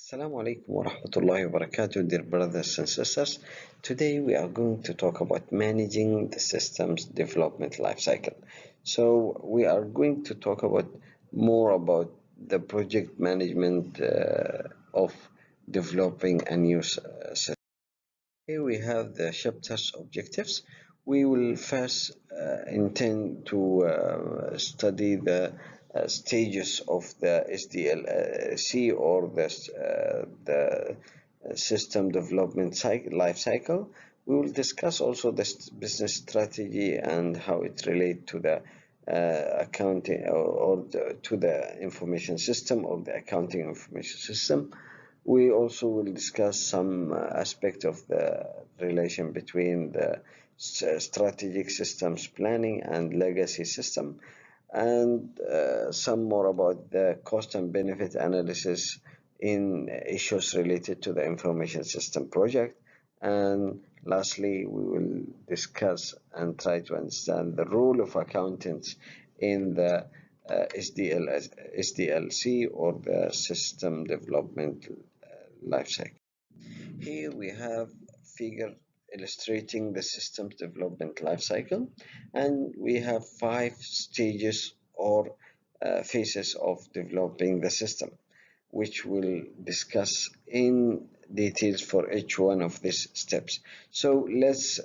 Assalamu alaikum wa rahmatullahi wa barakatuh, dear brothers and sisters. Today we are going to talk about managing the systems development lifecycle. So we are going to talk more about the project management of developing a new system. Here we have the chapter's objectives. We will first intend to study the stages of the SDLC or the system development life cycle. We will discuss also the business strategy and how it relates to the accounting to the information system or the accounting information system. We also will discuss some aspect of the relation between the strategic systems planning and legacy system, and some more about the cost and benefit analysis in issues related to the information system project. And lastly, we will discuss and try to understand the role of accountants in the SDLC or the system development lifecycle. Here we have figure illustrating the systems development lifecycle, and we have 5 stages or phases of developing the system, which we'll discuss in details for each one of these steps. So let's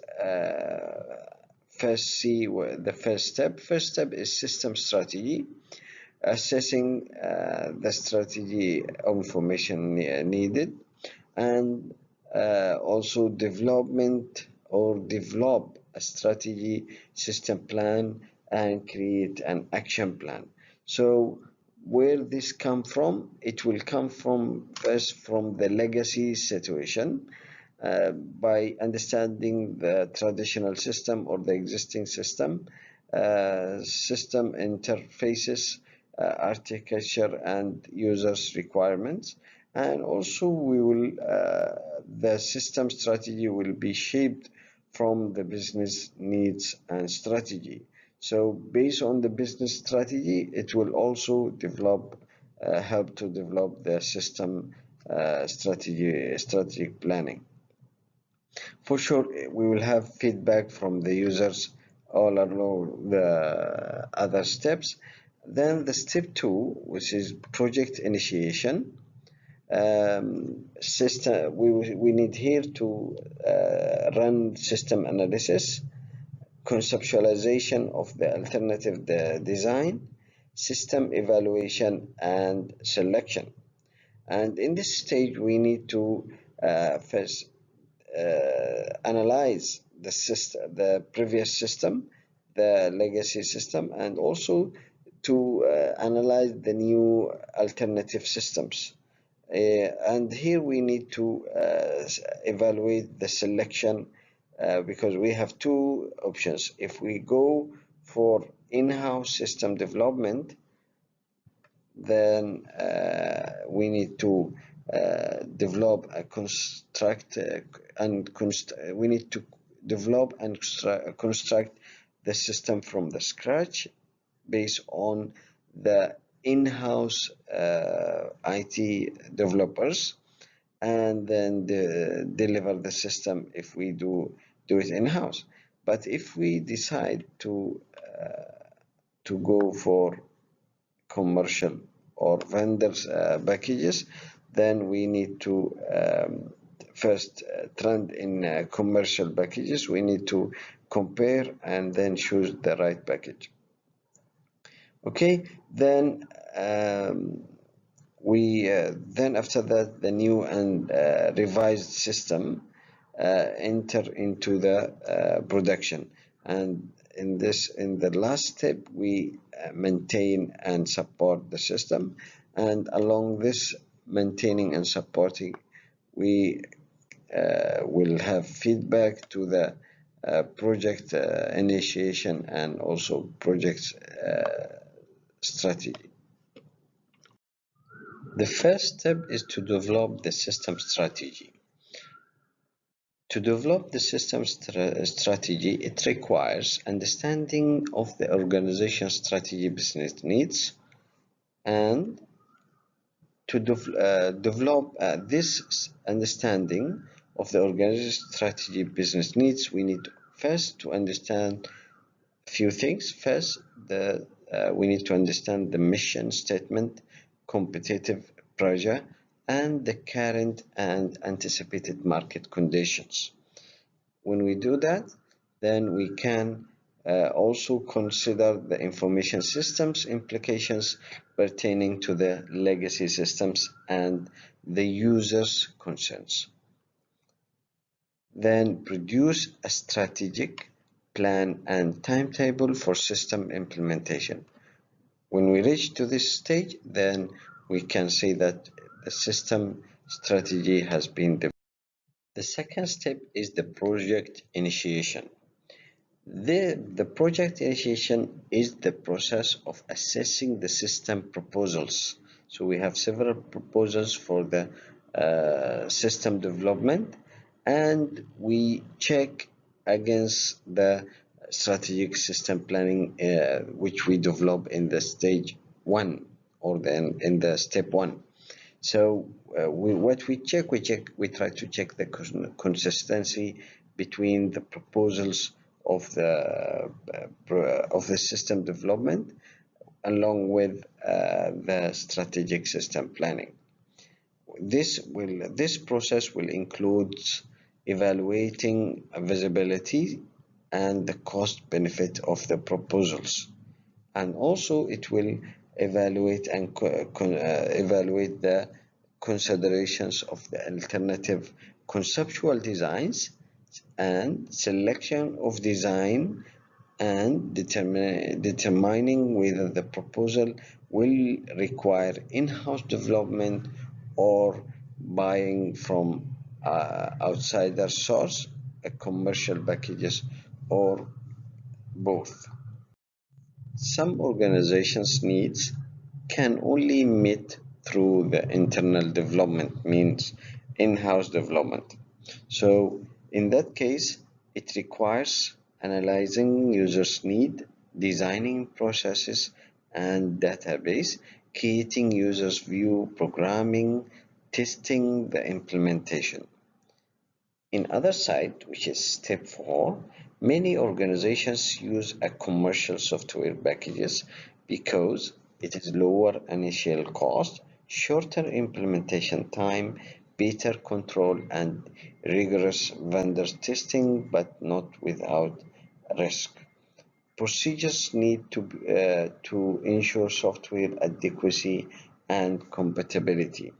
first see the first step. First step is system strategy, assessing the strategy information needed, and also development or develop a strategy system plan and create an action plan. So where this come from? It will come from first from the legacy situation, by understanding the traditional system or the existing system, system interfaces, architecture and users requirements. And also we will the system strategy will be shaped from the business needs and strategy. So based on the business strategy, it will also develop help to develop the system strategic planning. For sure, we will have feedback from the users all along the other steps. Then the step 2, which is project initiation. System, we need here to run system analysis, conceptualization of the alternative design, system evaluation and selection. And in this stage we need to first analyze the previous system, the legacy system, and also to analyze the new alternative systems. And here we need to evaluate the selection, because we have 2 options. If we go for in-house system development, then we need to develop a construct we need to develop and construct the system from the scratch based on the in-house IT developers, and then deliver the system if we do it in-house. But if we decide to go for commercial or vendors packages, then we need to first trend in commercial packages. We need to compare and then choose the right package. Okay, then then after that the new and revised system enter into the production, and in the last step we maintain and support the system, and along this maintaining and supporting we will have feedback to the project initiation and also project strategy. The first step is to develop the system strategy. To develop the system strategy, it requires understanding of the organization strategy business needs, and to develop this understanding of the organization strategy business needs, we need first to understand a few things. First, we need to understand the mission statement, competitive pressure, and the current and anticipated market conditions. When we do that, then we can also consider the information systems implications pertaining to the legacy systems and the user's concerns. Then produce a strategic plan and timetable for system implementation. When we reach to this stage, then we can say that the system strategy has been developed. The second step is the project initiation. The project initiation is the process of assessing the system proposals. So we have several proposals for the system development, and we check against the strategic system planning which we develop in the stage 1 or then in the step 1. So we try to check the consistency between the proposals of the system development along with the strategic system planning. This process will include evaluating visibility and the cost benefit of the proposals, and also it will evaluate the considerations of the alternative conceptual designs and selection of design, and determining whether the proposal will require in-house development or buying from outsider source, commercial packages, or both. Some organizations' needs can only meet through the internal development, means in-house development. So in that case, it requires analyzing users' need, designing processes and database, creating users' view, programming, testing the implementation. In other side, which is step 4, many organizations use a commercial software packages because it is lower initial cost, shorter implementation time, better control, and rigorous vendor testing, but not without risk. Procedures need to ensure software adequacy and compatibility.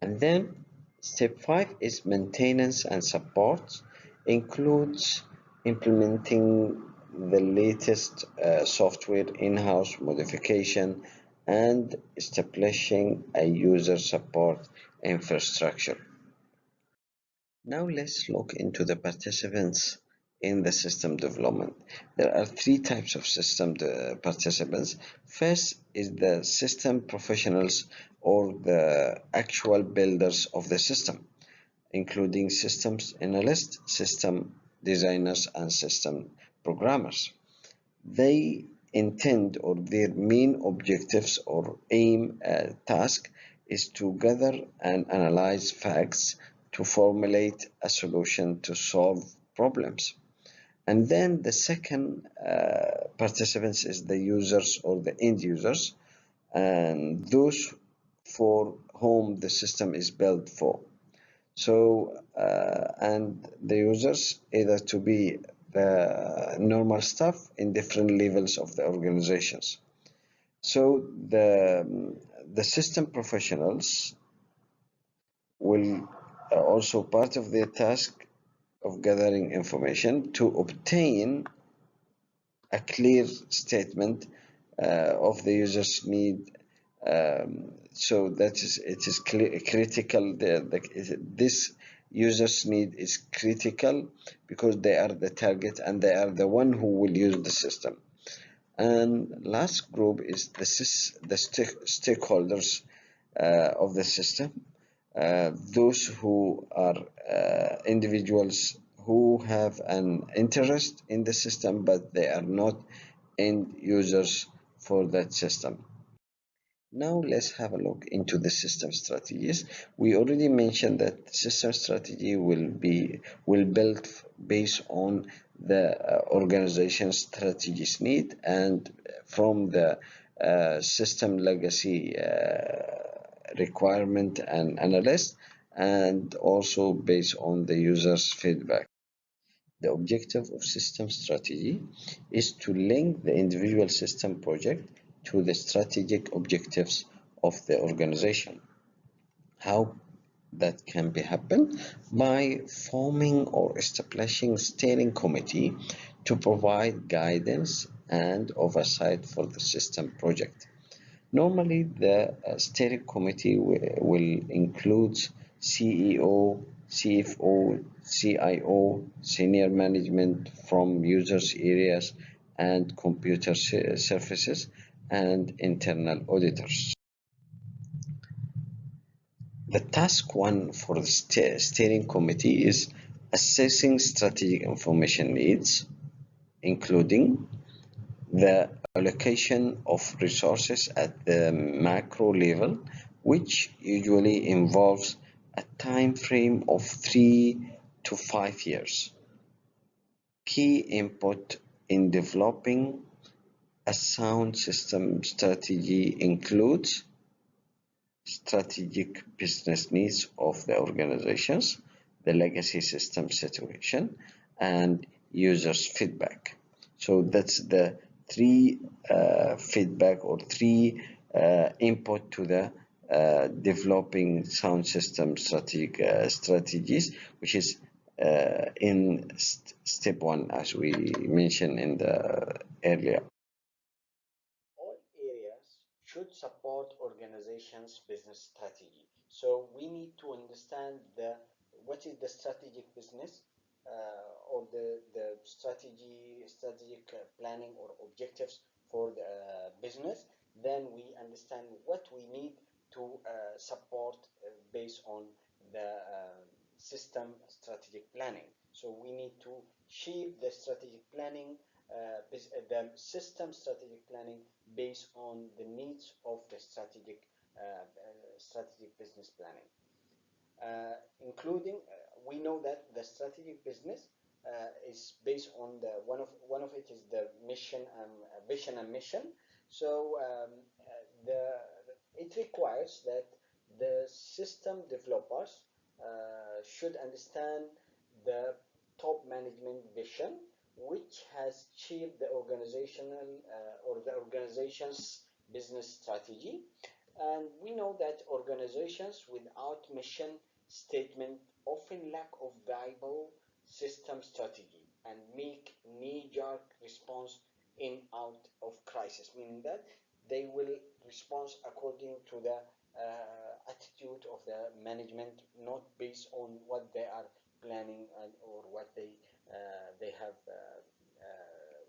And then step 5 is maintenance and support, includes implementing the latest software in-house modification and establishing a user support infrastructure. Now let's look into the participants in the system development. There are 3 types of system participants. First is the system professionals, or the actual builders of the system, including systems analysts, system designers, and system programmers. They intend, or their main objectives or aim task is to gather and analyze facts to formulate a solution to solve problems. And then the second participants is the users, or the end users, and those for whom the system is built for. So and the users either to be the normal staff in different levels of the organizations. So the system professionals will also, part of their task of gathering information to obtain a clear statement of the user's need. So that is, it is critical. This user's need is critical because they are the target and they are the one who will use the system. And last group is the stakeholders of the system. Those who are individuals who have an interest in the system, but they are not end users for that system. Now let's have a look into the system strategies. We already mentioned that system strategy will build based on the organization strategies need and from the system legacy requirement and analysis, and also based on the user's feedback. The objective of system strategy is to link the individual system project to the strategic objectives of the organization. How that can be happen? By forming or establishing steering committee to provide guidance and oversight for the system project. Normally, the steering committee will include CEO, CFO, CIO, senior management from users areas and computer services and internal auditors. The task one for the steering committee is assessing strategic information needs, including the allocation of resources at the macro level, which usually involves a time frame of 3 to 5 years. Key input in developing a sound system strategy includes strategic business needs of the organizations, the legacy system situation, and users' feedback. So that's the three feedback or three input to the developing sound system strategies, which is in step one, as we mentioned in the earlier. All areas should support organizations' business strategy. So we need to understand what is the strategic business or the strategic planning or objectives for the business. Then we understand what we need to support based on the system strategic planning. So we need to shape the strategic planning, the system strategic planning based on the needs of the strategic business planning. Including, we know that the strategic business is based on the one of it is the mission and vision and mission. So the it requires that the system developers should understand the top management vision, which has shaped the organizational or the organization's business strategy. And we know that organizations without mission statement often lack of viable system strategy and make knee-jerk response in out of crisis, meaning that they will respond according to the attitude of the management, not based on what they are planning and or what they have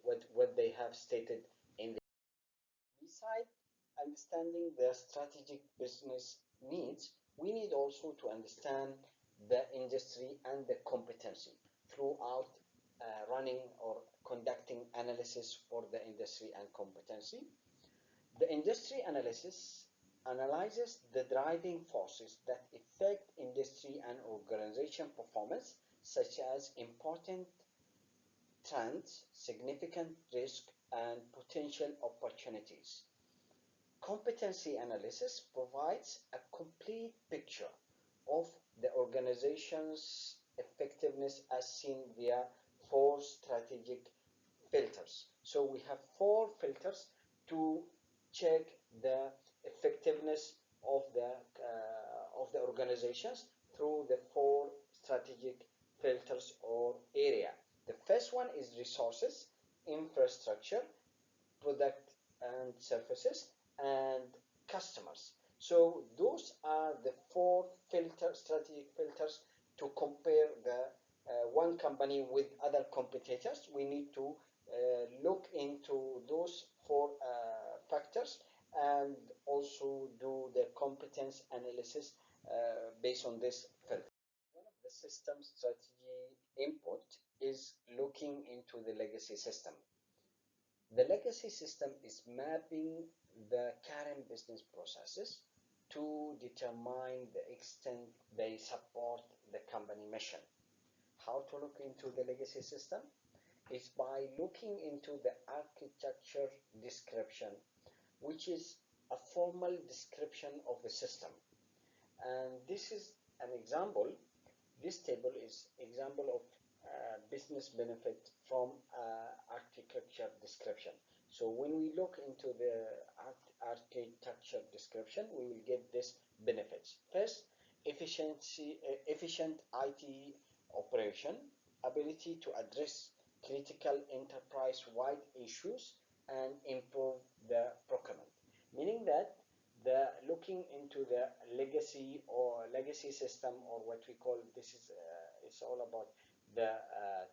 what they have stated in the. Besides understanding the strategic business needs, we need also to understand the industry and the competency throughout running or conducting analysis for the industry and competency. The industry analysis analyzes the driving forces that affect industry and organization performance, such as important trends, significant risk, and potential opportunities. Competency analysis provides a complete picture of the organization's effectiveness as seen via four strategic filters. So we have four filters to check the effectiveness of the organizations through the four strategic filters or area. The first one is resources, infrastructure, product and services, and customers. So those are the four strategic filters to compare the one company with other competitors. We need to look into those four factors and also do the competence analysis based on this filter. One of the system strategy input is looking into the legacy system. The legacy system is mapping the current business processes to determine the extent they support the company mission. How to look into the legacy system is by looking into the architecture description, which is a formal description of the system. And this is an example. This table is example of business benefit from architecture description. So when we look into the architecture description, we will get this benefits. First, efficient IT operation, ability to address critical enterprise-wide issues and improve the procurement. Meaning that the looking into the legacy system, or what we call, this is it's all about the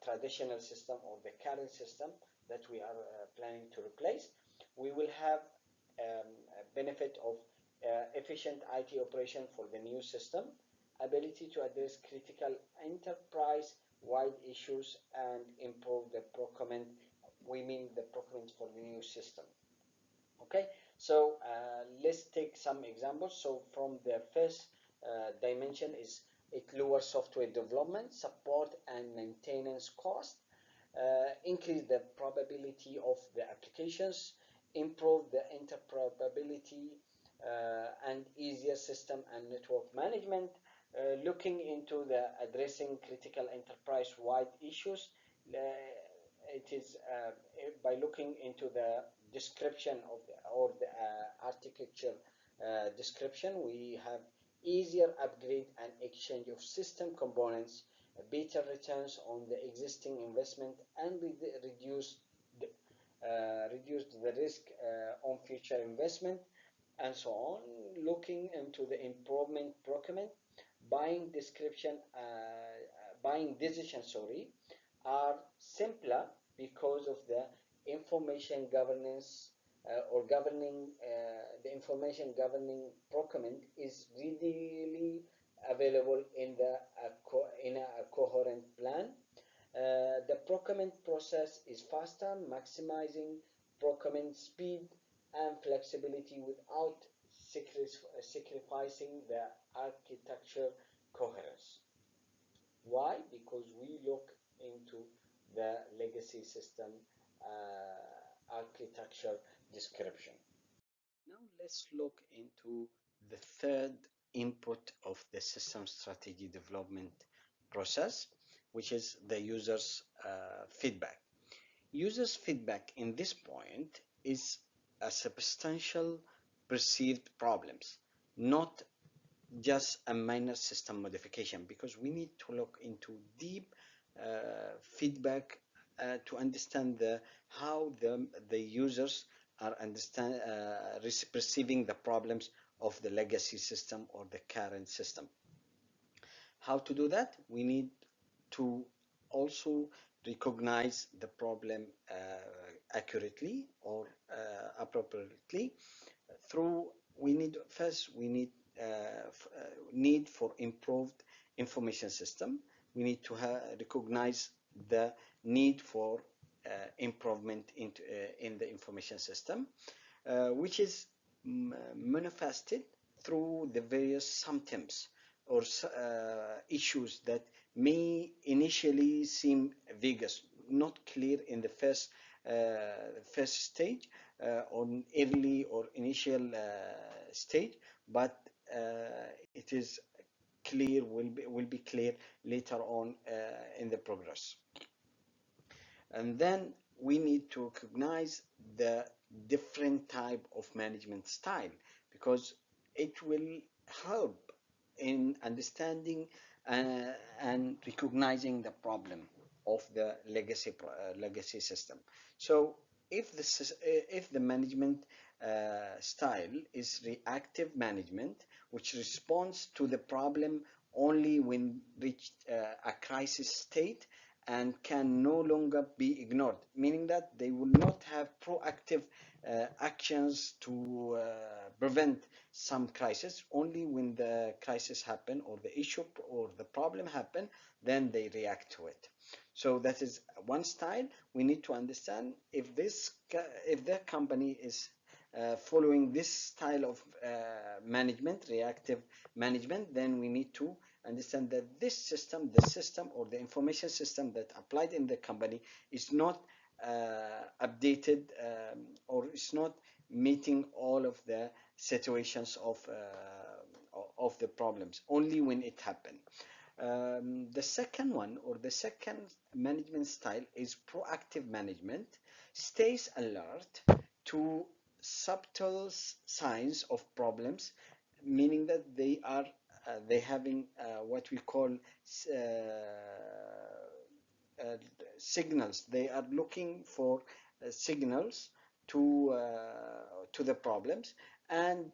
traditional system or the current system that we are planning to replace. We will have a benefit of efficient IT operation for the new system, ability to address critical enterprise wide issues and improve the procurement. We mean the procurement for the new system. Okay, so let's take some examples. So from the first dimension is it lowers software development, support and maintenance cost, increase the probability of the applications, improve the interoperability and easier system and network management, looking into the addressing critical enterprise-wide issues. It is by looking into the description of the architecture description, we have easier upgrade and exchange of system components, better returns on the existing investment, and reduce the risk on future investment, and so on. Looking into the improvement procurement, buying decision, are simpler because of the information governance or governing the information governing procurement is readily available in a coherent plan. The procurement process is faster, maximizing procurement speed and flexibility without sacrificing the architecture coherence. Why? Because we look into the legacy system architecture description. Now let's look into the third input of the system strategy development process, which is the user's feedback. User's feedback in this point is a substantial perceived problems, not just a minor system modification, because we need to look into deep feedback to understand how the users are perceiving the problems of the legacy system or the current system. How to do that? We need to also recognize the problem accurately or appropriately through we need need for improved information system. We need to recognize the need for improvement in the information system, which is manifested through the various symptoms or issues that may initially seem vague, not clear in the first stage, on early or initial stage, but it is clear, will be clear later on in the progress. And then we need to recognize the different type of management style, because it will help in understanding and recognizing the problem of the legacy system. So if the management style is reactive management, which responds to the problem only when reached a crisis state and can no longer be ignored, meaning that they will not have proactive actions to prevent some crisis. Only when the crisis happen or the issue or the problem happen, then they react to it. So that is one style. We need to understand if the company is following this style of management, reactive management, then we need to understand that this system, the system or the information system that applied in the company is not updated, or is not meeting all of the situations of the problems, only when it happened. The second one, or the second management style, is proactive management. Stays alert to subtle signs of problems, meaning that they having what we call uh, signals. They are looking for signals to the problems, and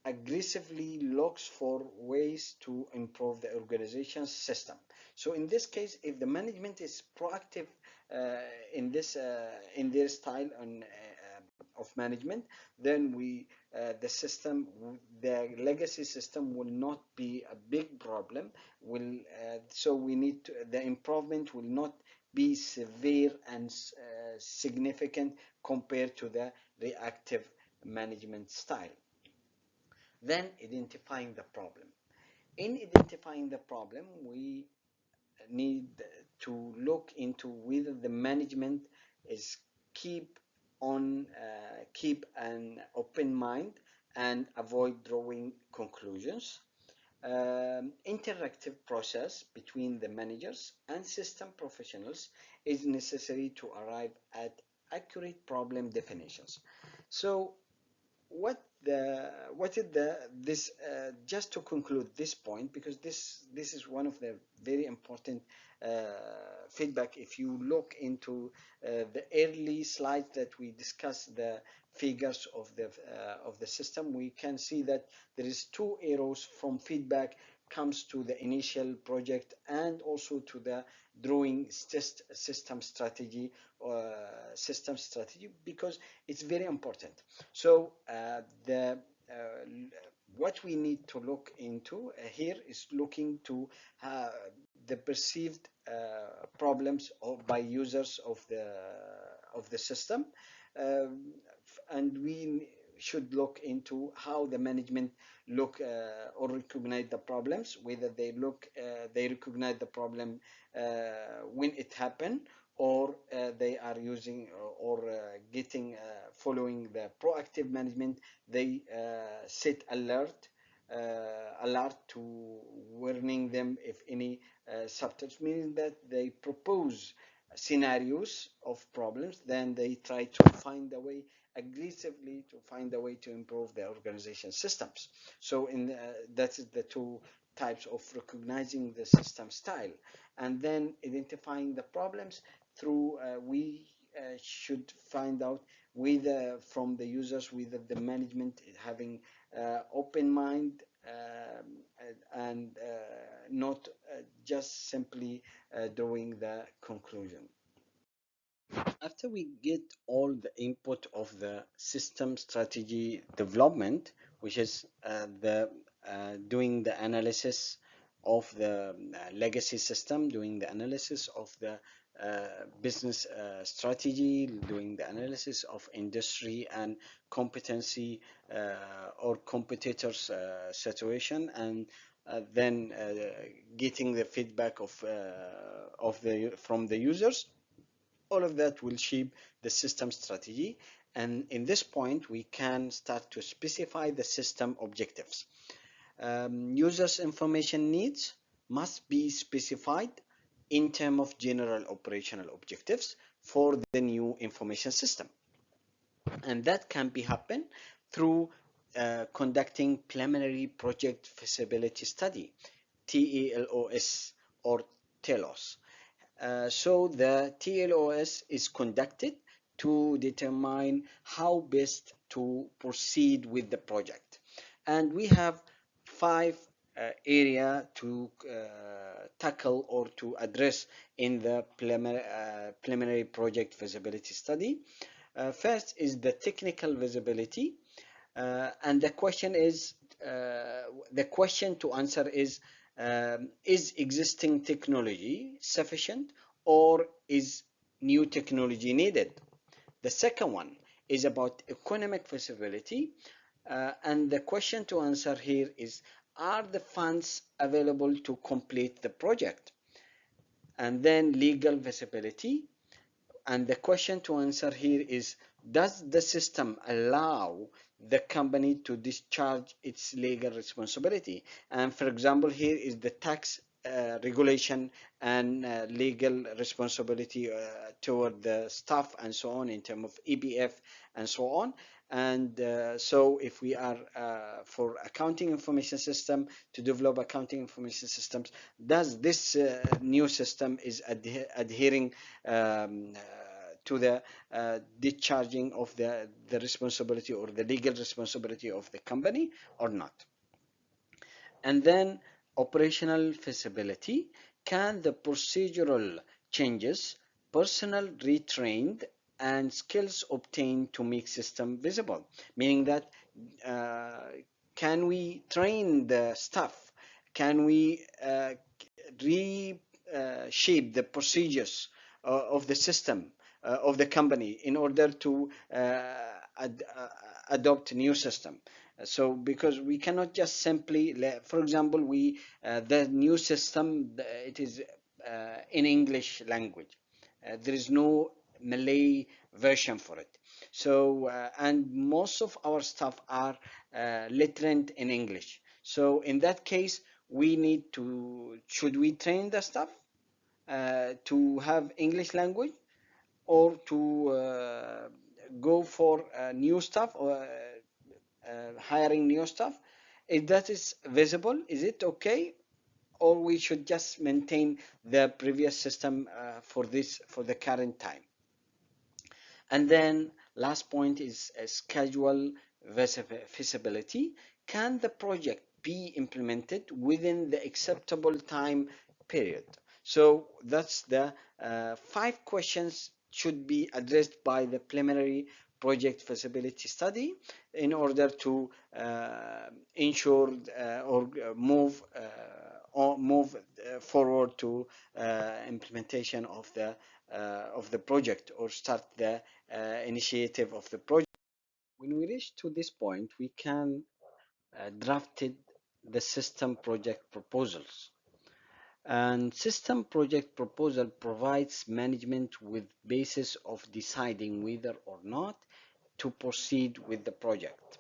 aggressively looks for ways to improve the organization's system. So in this case, if the management is proactive in their style of management, then the system, the legacy system, will not be a big problem. So we need the improvement will not be severe and significant compared to the reactive management style. Then identifying the problem. In identifying the problem, we need to look into whether the management is keep an open mind and avoid drawing conclusions. Interactive process between the managers and system professionals is necessary to arrive at accurate problem definitions. So what is the this just to conclude this point, because this is one of the very important feedback. If you look into the early slides that we discussed, the figures of the system, we can see that there is two arrows from feedback comes to the initial project and also to the drawing system strategy, because it's very important. So what we need to look into here is looking to the perceived problems by users of the system, and we should look into how the management look or recognize the problems, whether they recognize the problem when it happened, or they are using or getting following the proactive management. They set alert to warning them if any subtleties, meaning that they propose scenarios of problems, then they try to find a way aggressively to find a way to improve the organization systems. So that is the two types of recognizing the system style. And then identifying the problems through we should find out whether from the users, whether the management is having open mind, and not just simply drawing the conclusion. After we get all the input of the system strategy development, which is the doing the analysis of the legacy system, doing the analysis of the business strategy, doing the analysis of industry and competency or competitors situation, and then getting the feedback of the from the users. All of that will shape the system strategy, and in this point we can start to specify the system objectives. Users information needs must be specified in terms of general operational objectives for the new information system, and that can be happen through conducting preliminary project feasibility study, TELOS or TELOS. So the TLOS is conducted to determine how best to proceed with the project. And we have five area to tackle or to address in the preliminary project feasibility study. First is the technical visibility, and the question to answer is existing technology sufficient or is new technology needed? The second one is about economic feasibility, and the question to answer here is, are the funds available to complete the project? And then legal feasibility, and the question to answer here is, does the system allow the company to discharge its legal responsibility? And for example, here is the tax regulation and legal responsibility toward the staff and so on in terms of EBF and so on. And so if we are for accounting information system, to develop accounting information systems, does this new system is adhering to the discharging of the responsibility or the legal responsibility of the company or not? And then operational feasibility, can the procedural changes, personnel retrained, and skills obtained to make system visible? Meaning that uh, can we train the staff? Can we reshape the procedures of the system of the company in order to adopt a new system? So because we cannot just simply, for example, the new system, it is in English language. There is no Malay version for it. So and most of our staff are literate in English. So in that case, we need to, should we train the staff to have English language, or to go for new staff, or hiring new staff? If that is visible, is it okay, or we should just maintain the previous system for the current time? And then last point is schedule feasibility. Can the project be implemented within the acceptable time period? So that's the 5 questions should be addressed by the preliminary project feasibility study in order to ensure or move forward to implementation of the project, or start the initiative of the project. When we reach to this point, we can drafted the system project proposals. And system project proposal provides management with basis of deciding whether or not to proceed with the project.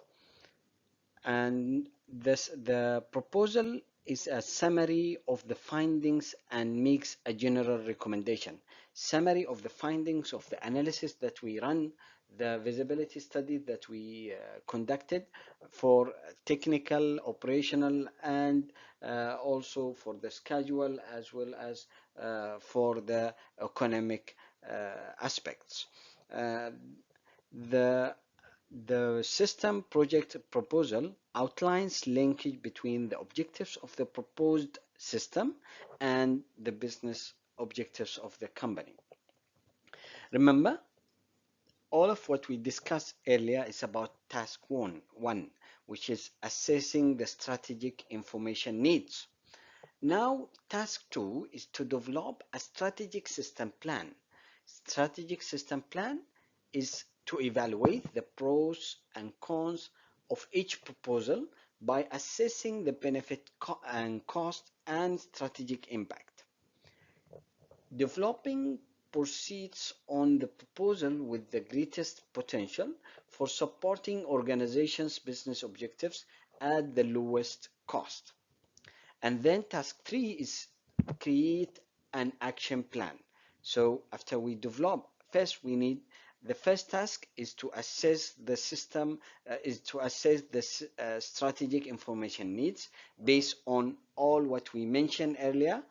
And the proposal is a summary of the findings and makes a general recommendation. Summary of the findings of the analysis that we run, the visibility study that we conducted for technical, operational, and also for the schedule, as well as for the economic aspects. The the system project proposal outlines linkage between the objectives of the proposed system and the business objectives of the company. Remember, all of what we discussed earlier is about task one, which is assessing the strategic information needs. Now, task 2 is to develop a strategic system plan. Strategic system plan is to evaluate the pros and cons of each proposal by assessing the benefit and cost and strategic impact. Developing proceeds on the proposal with the greatest potential for supporting organizations' business objectives at the lowest cost. And then task 3 is create an action plan. So after we develop, first we need, the first task is to assess the system, is to assess the strategic information needs based on all what we mentioned earlier,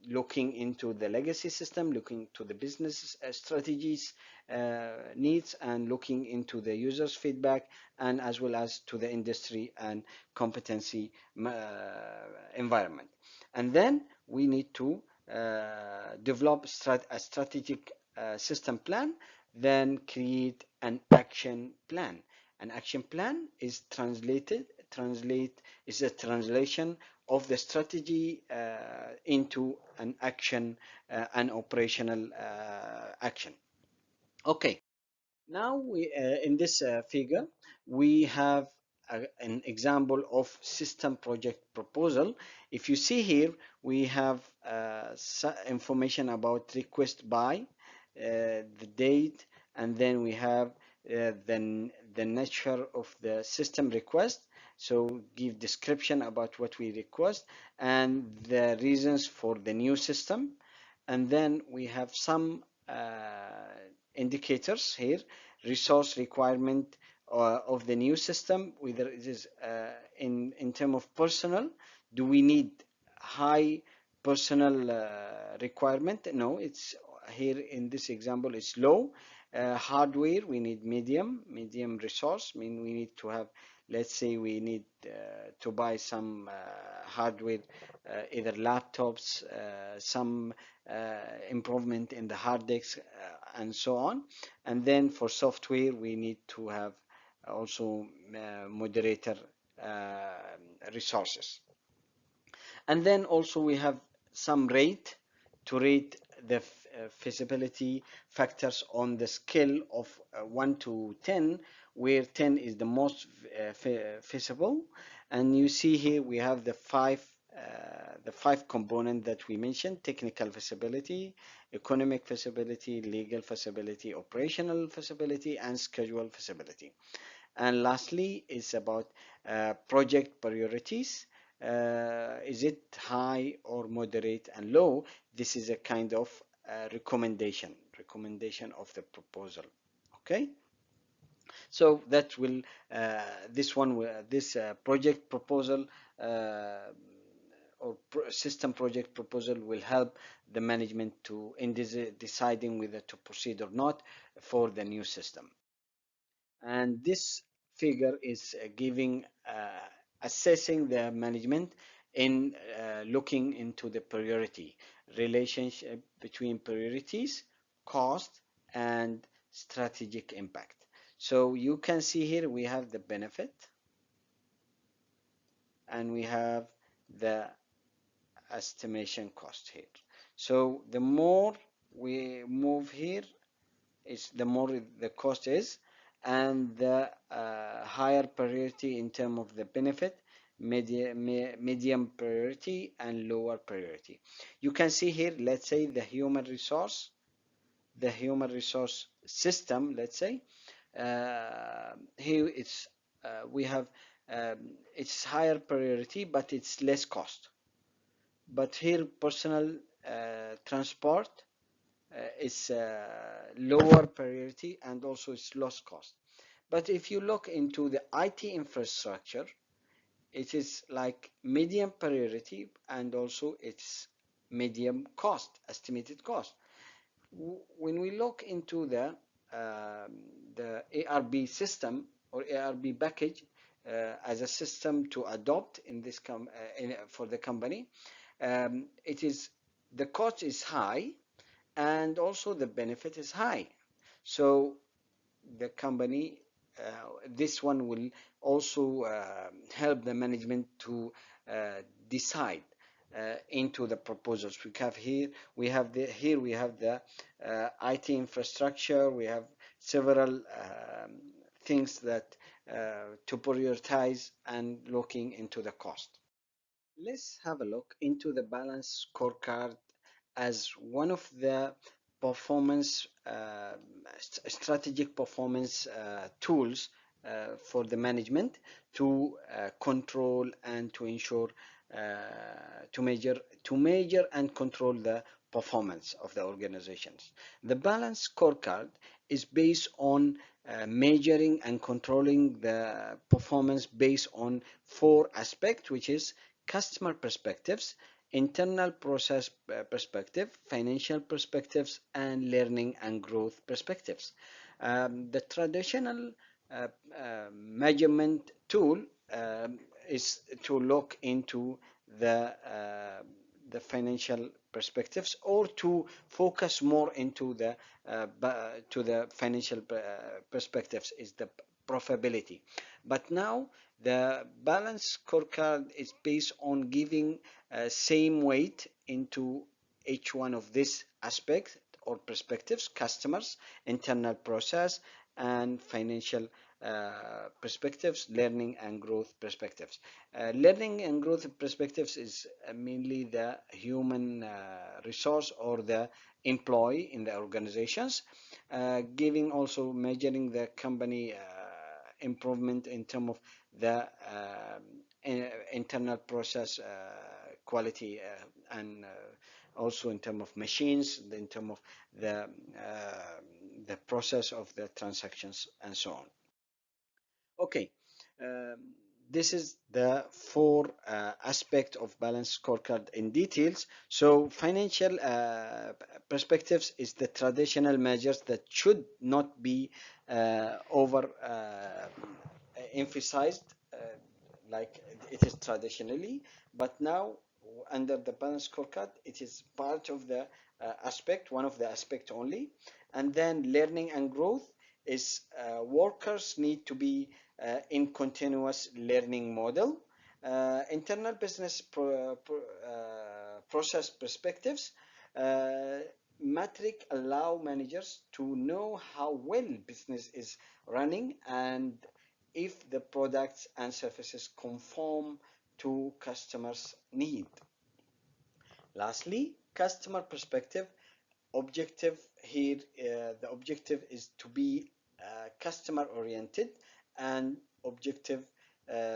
looking into the legacy system, looking to the business strategies needs, and looking into the users feedback, and as well as to the industry and competency environment. And then we need to develop a strategic system plan, then create an action plan. An action plan is is a translation of the strategy into an action, an operational action. Okay. Now in this figure, we have an example of system project proposal. If you see here, we have information about request by, the date, and then we have the nature of the system request. So give description about what we request and the reasons for the new system. And then we have some indicators here: resource requirement of the new system, whether it is in terms of personnel. Do we need high personnel requirement? No, it's here in this example it's low. Hardware, we need medium resource. I mean, we need to have, let's say we need to buy some hardware, either laptops, some improvement in the hard disks, and so on. And then for software, we need to have also moderator uh, resources. And then also we have some rate to rate the feasibility factors on the scale of 1 to 10, where 10 is the most feasible. And you see here we have the five components that we mentioned: technical feasibility, economic feasibility, legal feasibility, operational feasibility, and schedule feasibility. And lastly, is about project priorities. Is it high or moderate and low? This is a kind of recommendation of the proposal. Okay, so that will this project proposal uh, or system project proposal will help the management to in deciding whether to proceed or not for the new system. And this figure is giving assessing the management in looking into the priority relationship between priorities, cost, and strategic impact. So you can see here we have the benefit and we have the estimation cost here. So the more we move here, is the more the cost is, and the higher priority in terms of the benefit, medium priority, and lower priority. You can see here, let's say the human resource system, let's say here it's we have it's higher priority but it's less cost. But here personal transport is lower priority and also it's lost cost. But if you look into the IT infrastructure, it is like medium priority and also it's medium cost, estimated cost. When we look into the ARB system or ARB package as a system to adopt in this for the company, it is the cost is high and also the benefit is high. So the company, this one will also help the management to decide into the proposals we have here. We have the IT infrastructure. We have several things that to prioritize and looking into the cost. Let's have a look into the balance scorecard as one of the performance strategic performance tools for the management to control and to ensure to measure and control the performance of the organizations. The balance scorecard is based on measuring and controlling the performance based on four aspects, which is customer perspectives, internal process perspective, financial perspectives, and learning and growth perspectives. The traditional measurement tool is to look into the financial perspectives or to focus more into the financial perspectives is the profitability. But now the balance scorecard is based on giving same weight into each one of these aspects or perspectives: customers, internal process, and financial perspectives, learning and growth perspectives. Learning and growth perspectives is mainly the human resource or the employee in the organizations, giving also measuring the company improvement in terms of the internal process quality and also in terms of machines, in terms of the process of the transactions and so on. Okay, um, this is the four aspect of balanced scorecard in details. So financial perspectives is the traditional measures that should not be over emphasized like it is traditionally, but now under the balanced scorecard it is part of the aspect, one of the aspect only. And then learning and growth is workers need to be in continuous learning model. Internal business process perspectives. Metric allow managers to know how well business is running and if the products and services conform to customers' need. Lastly, customer perspective. Objective here, the objective is to be customer oriented and objective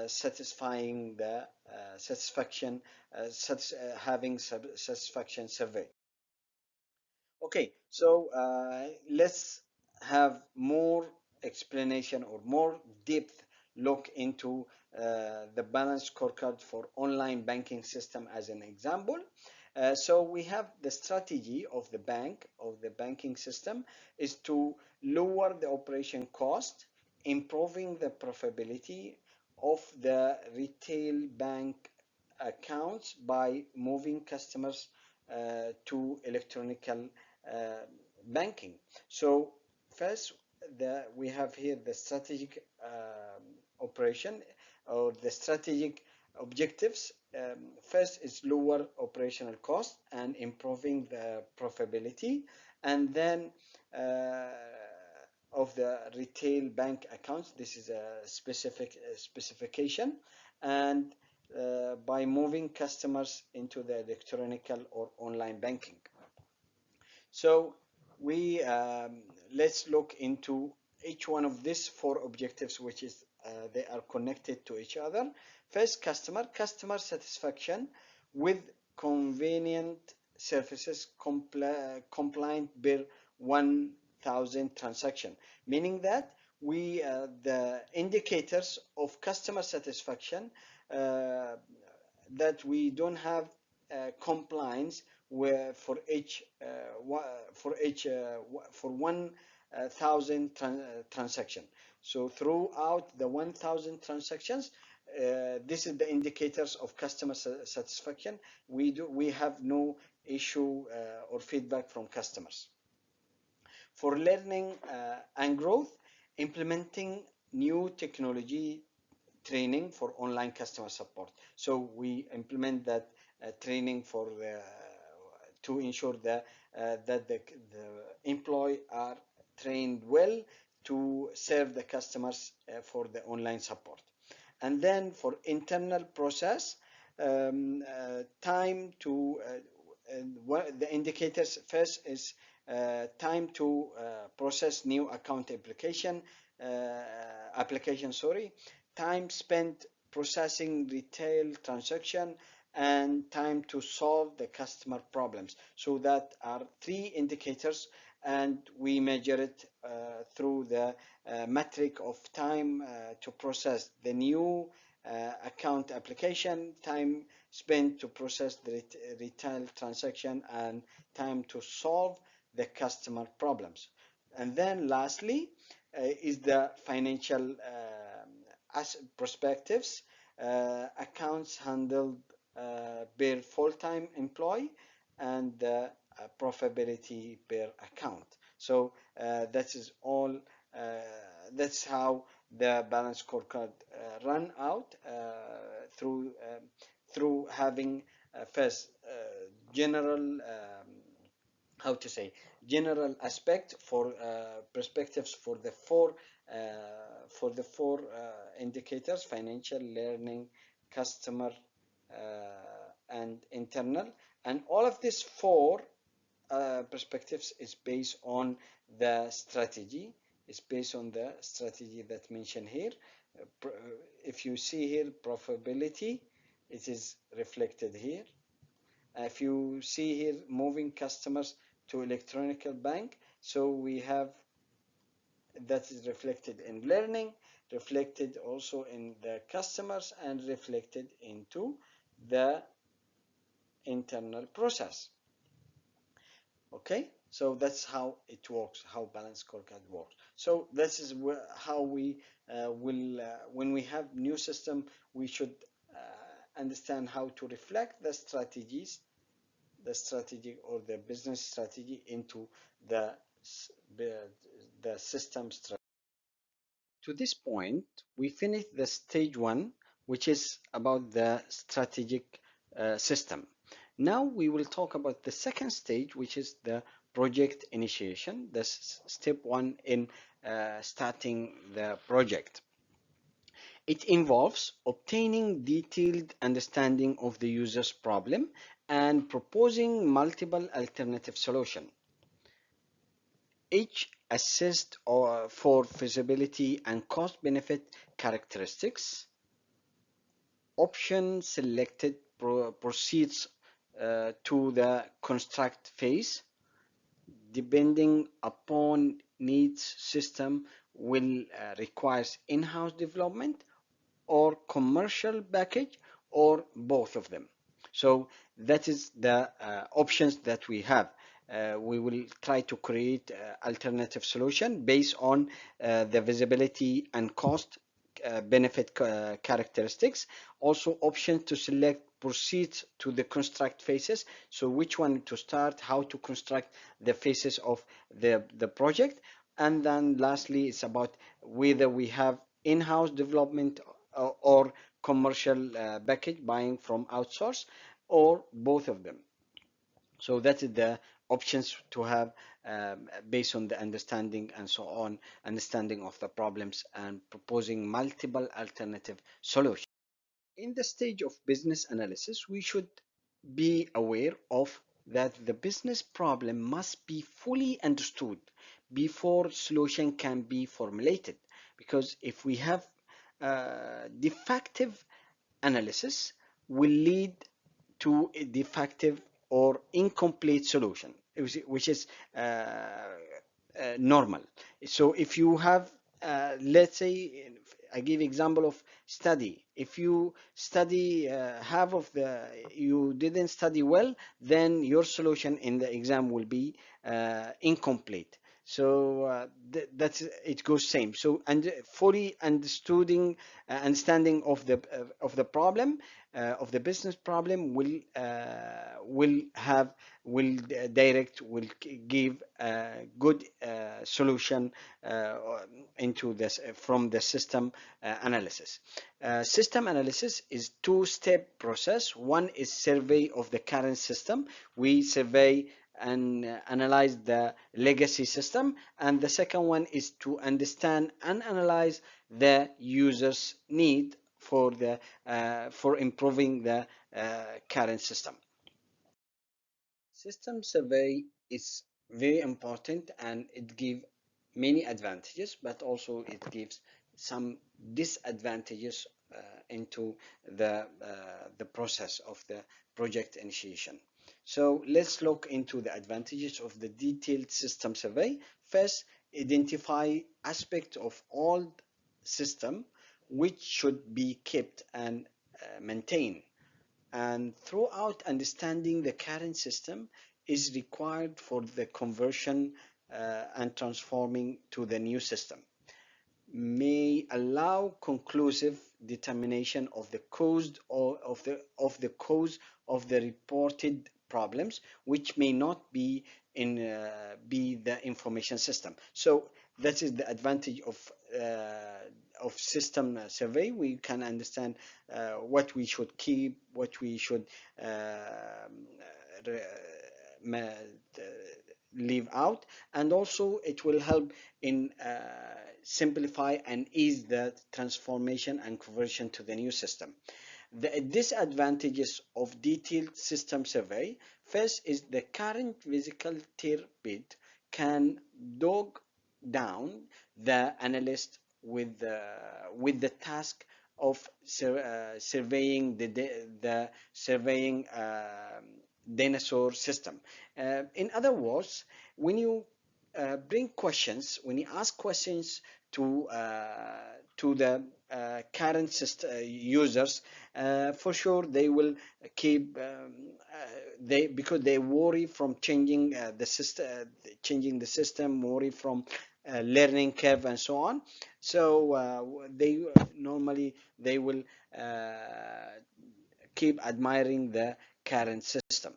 satisfying the satisfaction having satisfaction survey. Okay, so let's have more explanation or more depth look into the balanced scorecard for online banking system as an example. So we have the strategy of the bank, of the banking system, is to lower the operation cost, improving the profitability of the retail bank accounts by moving customers to electronical banking. So first, we have here the strategic operation or the strategic objectives. First is lower operational cost and improving the profitability, and then of the retail bank accounts. This is a specific specification, and by moving customers into the electronical or online banking. So we let's look into each one of these four objectives, which is they are connected to each other. First, customer satisfaction with convenient services compliant per 1,000 transaction, meaning that we the indicators of customer satisfaction that we don't have compliance where for 1,000 transaction. So throughout the 1,000 transactions, this is the indicators of customer satisfaction. We have no issue or feedback from customers. For learning and growth, implementing new technology training for online customer support. So we implement that training for to ensure that the employee are trained well to serve the customers for the online support. And then for internal process, time to the indicators first is time to process new account application, sorry, time spent processing retail transaction, and time to solve the customer problems. So that are three indicators, and we measure it through the metric of time to process the new account application, time spent to process the retail transaction, and time to solve the customer problems. And then lastly is the financial perspectives, accounts handled per full-time employee, and the profitability per account. So that is all. That's how the balance scorecard run out through having first general how to say, general aspect for perspectives for the four indicators: financial, learning, customer, and internal. And all of these four perspectives is based on the strategy. It's based on the strategy that mentioned here. If you see here profitability, it is reflected here. If you see here moving customers to electronic bank, so we have that is reflected in learning, reflected also in the customers, and reflected into the internal process. Okay, so that's how it works, how balance scorecard works. So this is how we will when we have new system, we should understand how to reflect the strategies, the strategy or the business strategy into the the system strategy. To this point, we finished the stage one, which is about the strategic system. Now we will talk about the second stage, which is the project initiation. That's step one in starting the project. It involves obtaining detailed understanding of the user's problem and proposing multiple alternative solutions, each assessed for feasibility and cost-benefit characteristics. Option selected proceeds to the construct phase. Depending upon needs, system will requires in-house development or commercial package or both of them. So that is the options that we have. We will try to create alternative solution based on the visibility and cost benefit characteristics. Also option to select proceeds to the construct phases. So which one to start, how to construct the phases of the project. And then lastly, it's about whether we have in-house development or commercial package buying from outsource or both of them. So that is the options to have based on the understanding and so on, understanding of the problems and proposing multiple alternative solutions. In the stage of business analysis, we should be aware of that the business problem must be fully understood before solution can be formulated. Because if we have defective analysis, will lead to a defective or incomplete solution, which is normal. So if you have, let's say, I give example of study. If you study half of the, you didn't study well, then your solution in the exam will be incomplete. So that's it goes same. So and fully understanding of the problem of the business problem will have will direct will give a good solution into this from the system analysis. System analysis is two-step process. One is survey of the current system. We survey and analyze the legacy system, and the second one is to understand and analyze the user's need for the for improving the current system. System survey is very important and it gives many advantages, but also it gives some disadvantages into the process of the project initiation. So let's look into the advantages of the detailed system survey. First, identify aspects of all system which should be kept and maintained. And throughout understanding the current system is required for the conversion and transforming to the new system, may allow conclusive determination of the cause or of the cause of the reported problems, which may not be in be the information system. So that is the advantage of system survey. We can understand what we should keep, what we should leave out, and also it will help in simplify and ease the transformation and conversion to the new system. The disadvantages of detailed system survey: first is the current physical bit can dog down the analyst with the task of surveying the surveying dinosaur system. In other words, when you when you ask questions to the current users, for sure they will keep they because they worry from changing the system, worry from learning curve and so on. So they normally they will keep admiring the current system.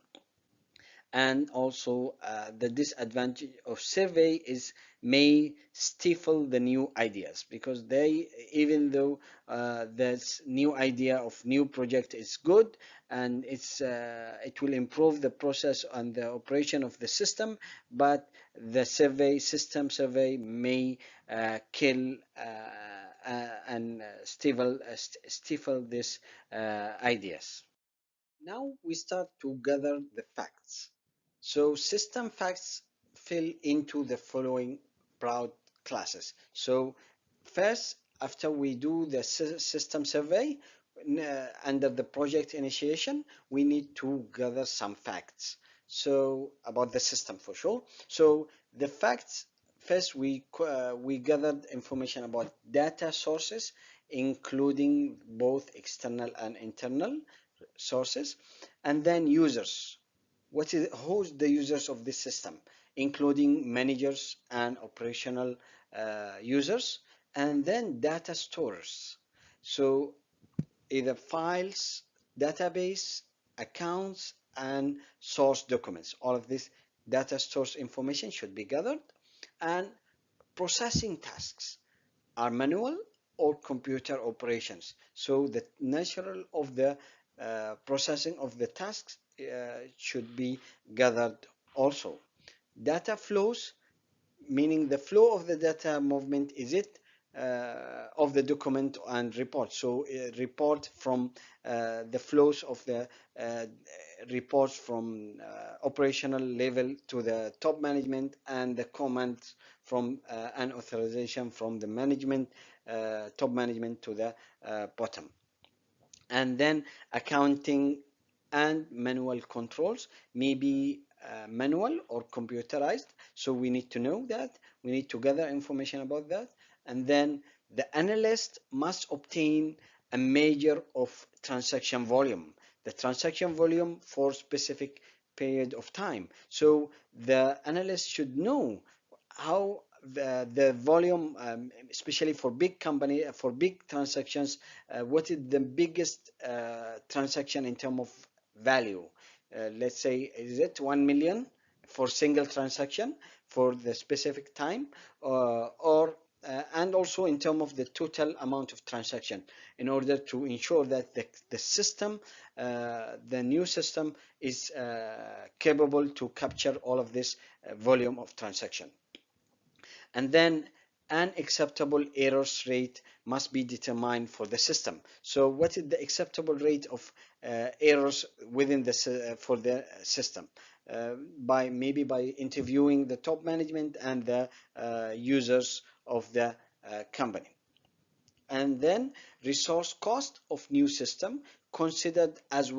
And also the disadvantage of survey is may stifle the new ideas, because they, even though this new idea of new project is good and it will improve the process and the operation of the system, but the survey may kill and stifle these ideas. Now we start to gather the facts. So system facts fill into the following broad classes. So first, after we do the system survey, under the project initiation, we need to gather some facts. So about the system for sure. So the facts, first we gathered information about data sources, including both external and internal sources, and then users. Who's the users of this system, including managers and operational users, and then data stores. So either files, database, accounts, and source documents. All of this data source information should be gathered. And processing tasks are manual or computer operations. So the nature of the processing of the tasks should be gathered also. Data flows, meaning the flow of the data movement, is it of the document and report. So report from the flows of the uh, reports from operational level to the top management, and the comments from and authorization from the management, top management to the bottom. And then accounting and manual controls may be manual or computerized, so we need to know that, we need to gather information about that. And then the analyst must obtain a measure of transaction volume, the transaction volume for specific period of time. So the analyst should know how the volume, especially for big company, for big transactions, what is the biggest transaction in terms of value. Let's say, is it 1 million for single transaction for the specific time, or and also in terms of the total amount of transaction, in order to ensure that the system, the new system, is capable to capture all of this volume of transaction. And then an acceptable errors rate must be determined for the system. So what is the acceptable rate of errors within the for the system? By maybe by interviewing the top management and the users of the company. And then resource cost of new system considered, as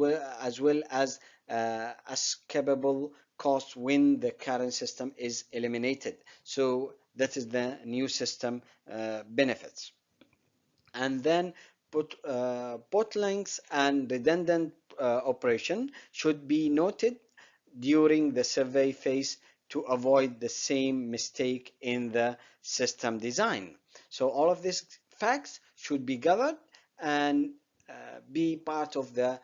capable cost when the current system is eliminated. So that is the new system benefits. And then bottlenecks and redundant operation should be noted during the survey phase to avoid the same mistake in the system design. So all of these facts should be gathered and be part of the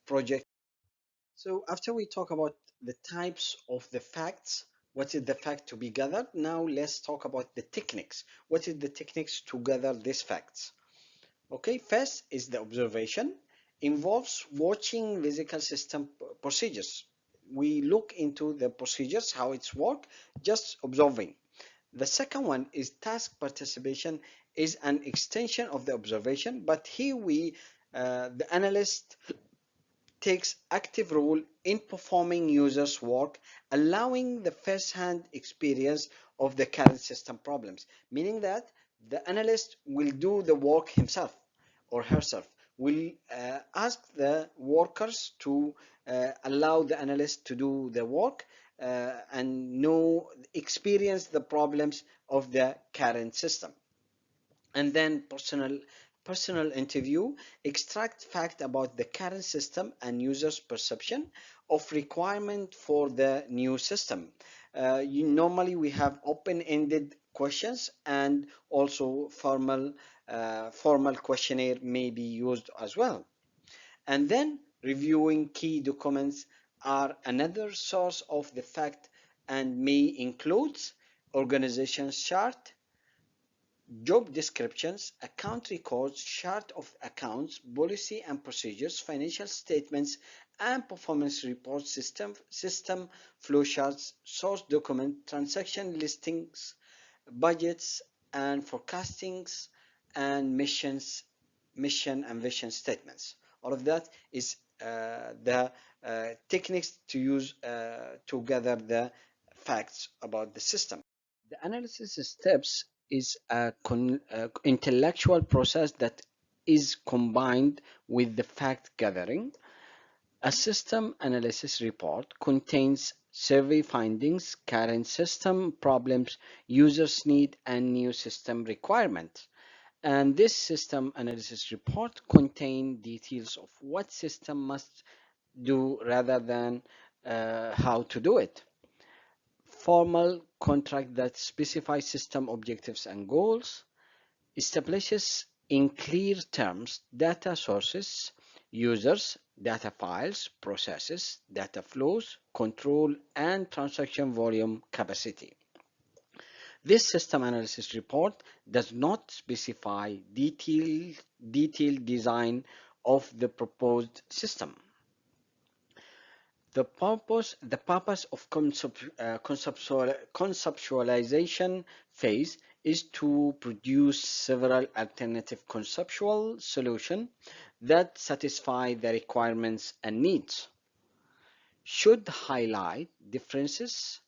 project. So after we talk about the types of the facts, what is the fact to be gathered? Now let's talk about the techniques. What is the techniques to gather these facts? Okay, first is the observation, involves watching physical system procedures. we look into the procedures, how it's work, just observing. The second one is task participation, is an extension of the observation, but here the analyst takes active role in performing users' work, allowing the first-hand experience of the current system problems, meaning that the analyst will do the work himself or herself, will ask the workers to allow the analyst to do the work and experience the problems of the current system. And then personal interview, extract fact about the current system and users perception of requirement for the new system. Normally we have open-ended questions, and also formal questionnaire may be used as well. And then reviewing key documents are another source of the fact, and may include organization chart, job descriptions, account records, chart of accounts, policy and procedures, financial statements, and performance report system flowcharts, source document, transaction listings, budgets and forecastings, and mission and vision statements. All of that is the techniques to use to gather the facts about the system. The analysis steps is a intellectual process that is combined with the fact gathering. A system analysis report contains survey findings, current system problems, users' need, and new system requirements. And this system analysis report contains details of what system must do rather than how to do it. Formal contract that specifies system objectives and goals, establishes in clear terms data sources, users, data files, processes, data flows, control, and transaction volume capacity. This system analysis report does not specify detailed design of the proposed system. The purpose of conceptualization phase is to produce several alternative conceptual solutions that satisfy the requirements and needs. Should highlight differences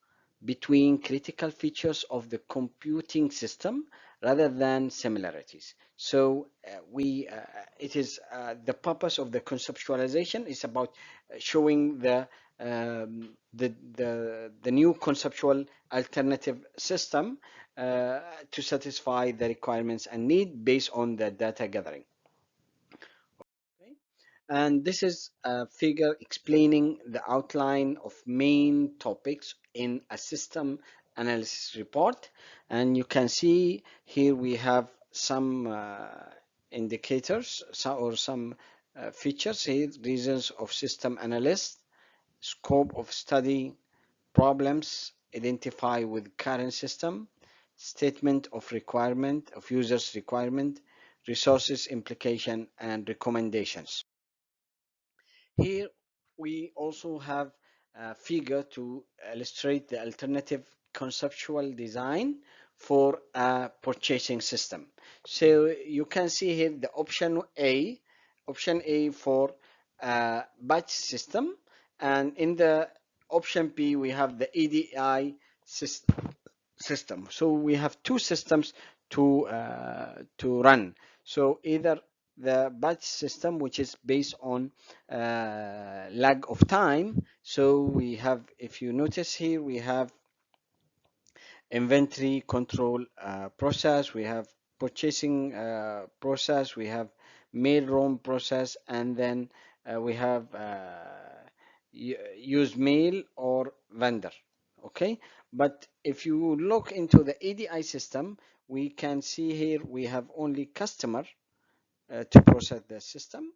between critical features of the computing system rather than similarities. So it is the purpose of the conceptualization is about showing the new conceptual alternative system to satisfy the requirements and need based on the data gathering. Okay. And this is a figure explaining the outline of main topics in a system analysis report. And you can see here we have some indicators or some features here: reasons of system analyst, scope of study, problems identified with current system, statement of requirement of users requirement, resources implication, and recommendations. Here we also have a figure to illustrate the alternative conceptual design for a purchasing system. So you can see here the option A for a batch system, and in the option B we have the EDI system. So we have two systems to run. So either the batch system, which is based on lag of time. So we have, if you notice here, we have inventory control process, we have purchasing process, we have mail room process, and then we have use mail or vendor. Okay, but if you look into the EDI system, we can see here we have only customer to process the system.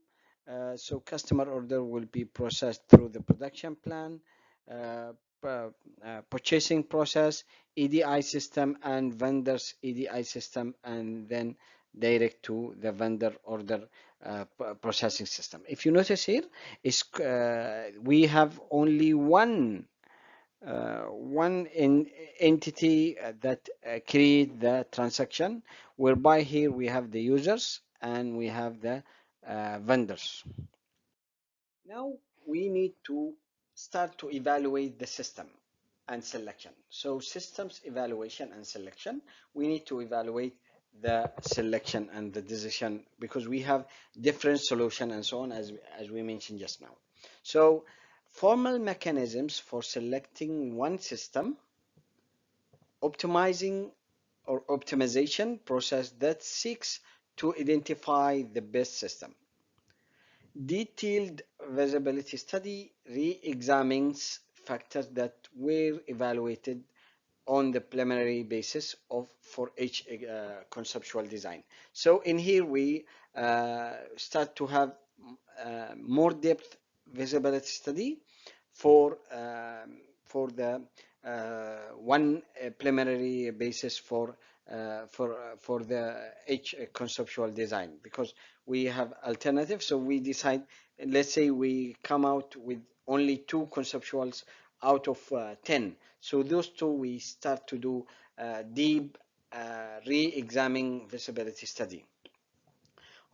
So customer order will be processed through the production plan, uh, purchasing process, EDI system, and vendors EDI system, and then direct to the vendor order processing system. If you notice here, we have only one entity that create the transaction, whereby here we have the users and we have the vendors. Now we need to start to evaluate the system and selection. So systems evaluation and selection, we need to evaluate the selection and the decision because we have different solution and so on as we mentioned just now. So formal mechanisms for selecting one system, optimizing or optimization process that seeks to identify the best system. Detailed feasibility study re-examines factors that were evaluated on the preliminary basis of for each conceptual design. So in here we start to have more depth feasibility study for the one preliminary basis for the each conceptual design, because we have alternatives. So we decide, let's say we come out with only two conceptuals out of 10. So those two we start to do deep re-examining feasibility study.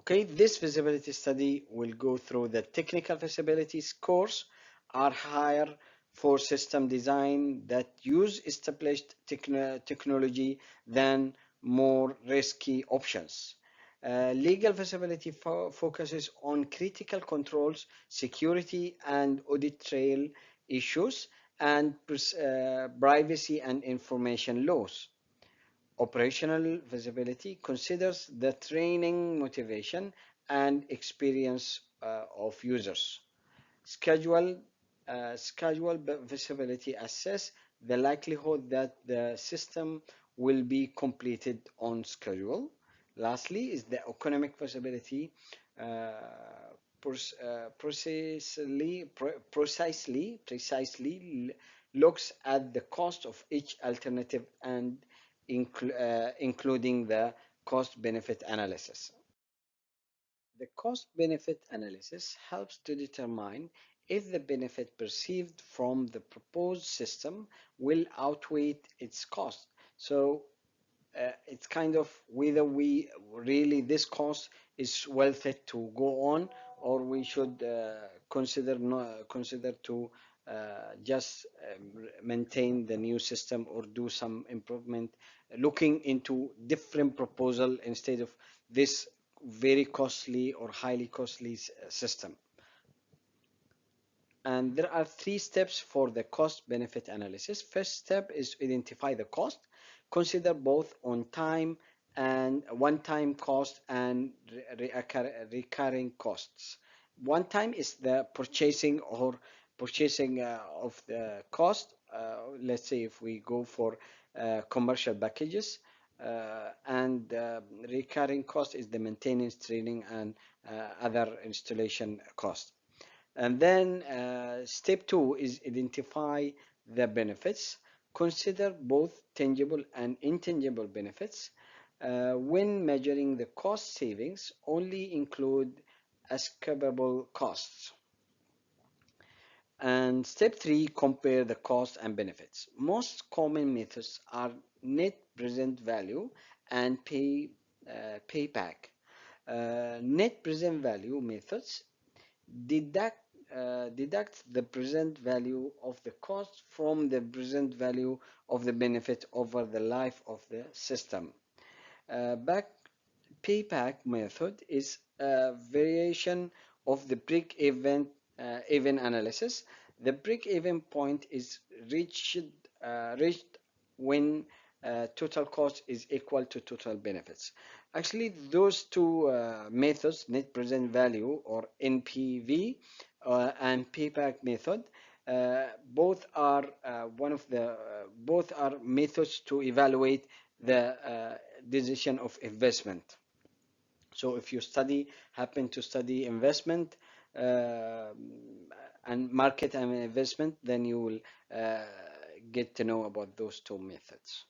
Okay, this feasibility study will go through the technical feasibility scores are higher for system design that use established technology than more risky options. Legal feasibility focuses on critical controls, security and audit trail issues, and privacy and information laws. Operational feasibility considers the training, motivation, and experience of users. Schedule schedule feasibility assess the likelihood that the system will be completed on schedule. Lastly is the economic feasibility, uh, precisely looks at the cost of each alternative and including the cost benefit analysis. The cost benefit analysis helps to determine if the benefit perceived from the proposed system will outweigh its cost. So it's kind of whether we really this cost is worth it to go on, or we should consider to just maintain the new system or do some improvement, looking into different proposal instead of this very costly or highly costly system. And there are three steps for the cost benefit analysis. First step is identify the cost. Consider both on time and one-time cost and recurring costs. One time is the purchasing of the cost. Let's say if we go for commercial packages, and recurring cost is the maintenance, training, and other installation cost. And then step two is identify the benefits. Consider both tangible and intangible benefits. When measuring the cost savings, only include escapable costs. And step three, compare the cost and benefits. Most common methods are net present value and payback. Net present value methods deduct deduct the present value of the cost from the present value of the benefit over the life of the system. Back Payback method is a variation of the break-even analysis. The break-even point is reached when total cost is equal to total benefits. Actually, those two methods, net present value or NPV, and payback method, both are both are methods to evaluate the decision of investment. So if you happen to study investment uh, and market and investment, then you will get to know about those two methods.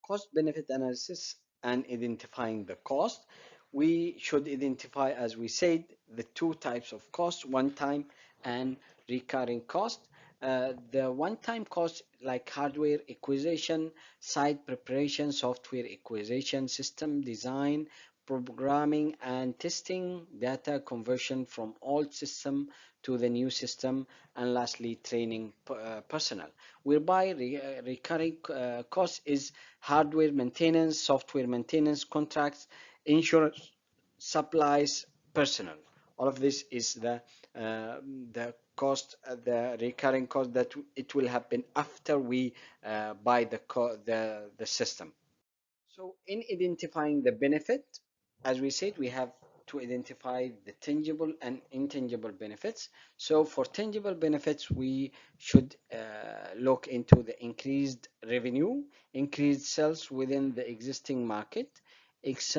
Cost benefit analysis and identifying the cost, we should identify, as we said, the two types of cost: one-time and recurring cost. The one-time cost, like hardware acquisition, site preparation, software acquisition, system design, programming and testing, data conversion from old system to the new system, and lastly, training personnel. Whereby recurring cost is hardware maintenance, software maintenance, contracts, insurance, supplies, personnel. All of this is the cost, the recurring cost that it will happen after we buy the system. So in identifying the benefit, as we said, we have to identify the tangible and intangible benefits. So for tangible benefits, we should look into the increased revenue, increased sales within the existing market, ex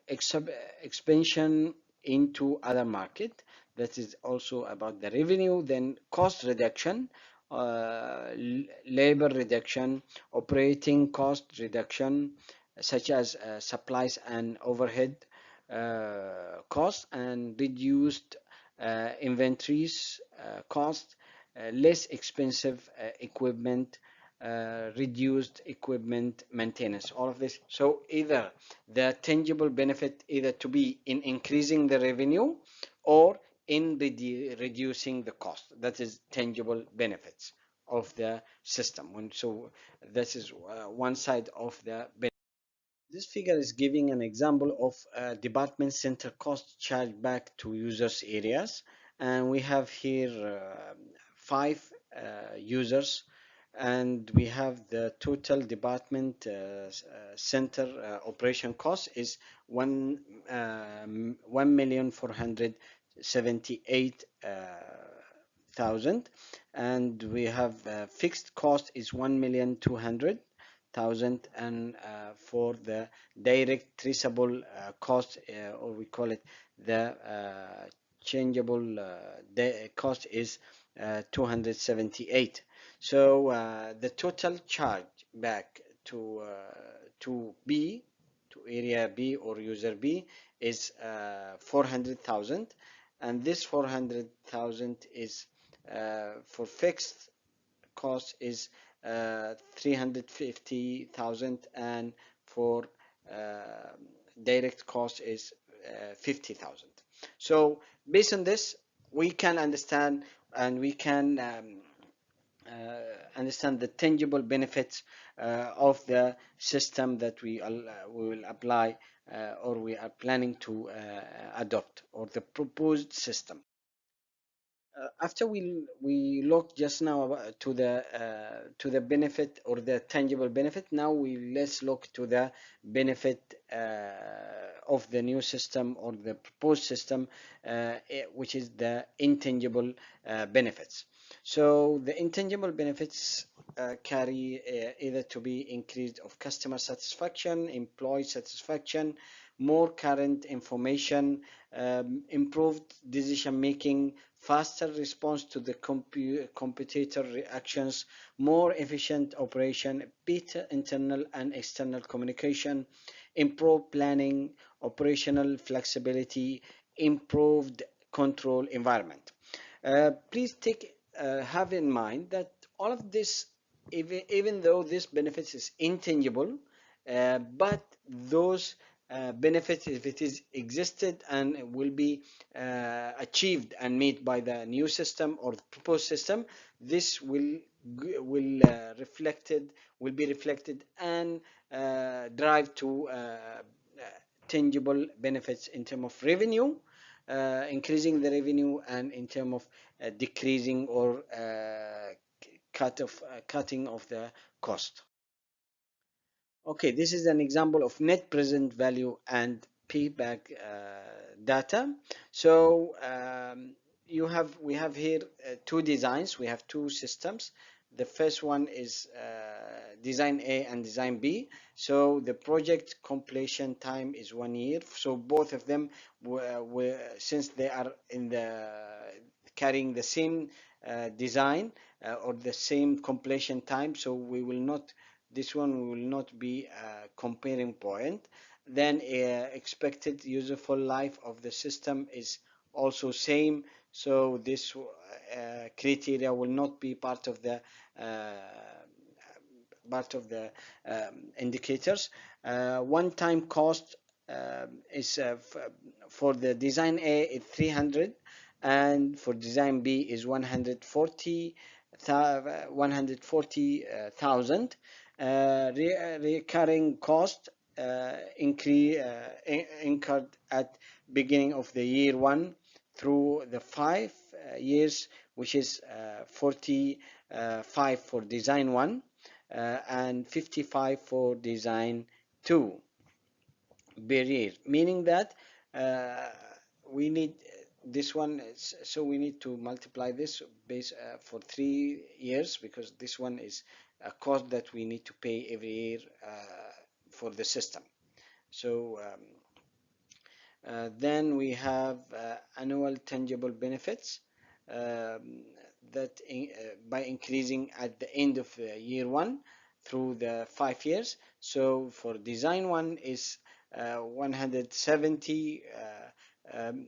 ex expansion into other market. That is also about the revenue. Then cost reduction, labor reduction, operating cost reduction, such as supplies and overhead costs, and reduced inventories cost, less expensive equipment, reduced equipment maintenance, all of this. So either the tangible benefit, either to be in increasing the revenue or in reducing the cost. That is tangible benefits of the system. So this is one side of the benefit. This figure is giving an example of department center cost charged back to users areas, and we have here five users, and we have the total department center operation cost is 1,478,000, and we have fixed cost is 1,200,000, and for the direct traceable cost, or we call it the changeable cost, is 278. So the total charge back to B, to area B or user B, is 400,000, and this 400,000 is for fixed cost is 350,000, and for direct cost is 50,000. So based on this, we can understand, and we can understand the tangible benefits of the system that we will apply, or we are planning to adopt, or the proposed system. After we look just now to the benefit, or the tangible benefit, now let's look to the benefit of the new system, or the proposed system, which is the intangible benefits. So the intangible benefits carry either to be increased of customer satisfaction, employee satisfaction, more current information, improved decision making, faster response to the competitor reactions, more efficient operation, better internal and external communication, improved planning, operational flexibility, improved control environment. Please have in mind that all of this, even though this benefits is intangible, but those benefits, if it is existed and will be achieved and made by the new system or the proposed system, this will be reflected and drive to tangible benefits in terms of revenue, increasing the revenue, and in terms of decreasing or cutting of the cost. Okay, this is an example of net present value and payback data. So we have here two designs. We have two systems. The first one is design A and design B. So the project completion time is 1 year. So both of them since they are carrying the same design or the same completion time, so we will not this one will not be a comparing point. Then expected useful life of the system is also same, so this criteria will not be uh, indicators. One-time cost is for the design A is 300, and for design B is 140,000. Recurring cost incurred at beginning of the year 1 through the 5 years, which is 45 for design 1 and 55 for design 2 per year, meaning that uh, we need this one, so we need to multiply this base for 3 years, because this one is a cost that we need to pay every year for the system. So then we have annual tangible benefits, um, by increasing at the end of year 1 through the 5 years. So for design 1 is 170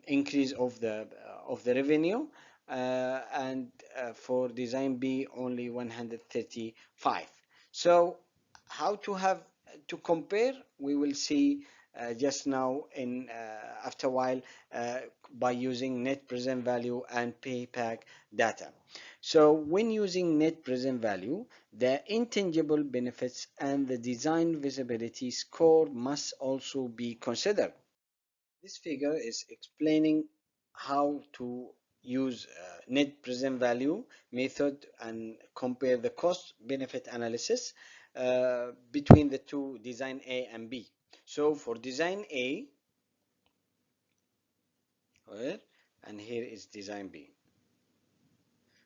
increase of the revenue, and for design B only 135. So how to have to compare, we will see just now in after a while, uh, by using net present value and payback data. So when using net present value, the intangible benefits and the design visibility score must also be considered. This figure is explaining how to use net present value method and compare the cost benefit analysis between the two, design A and B. So for design A, where, and here is design B.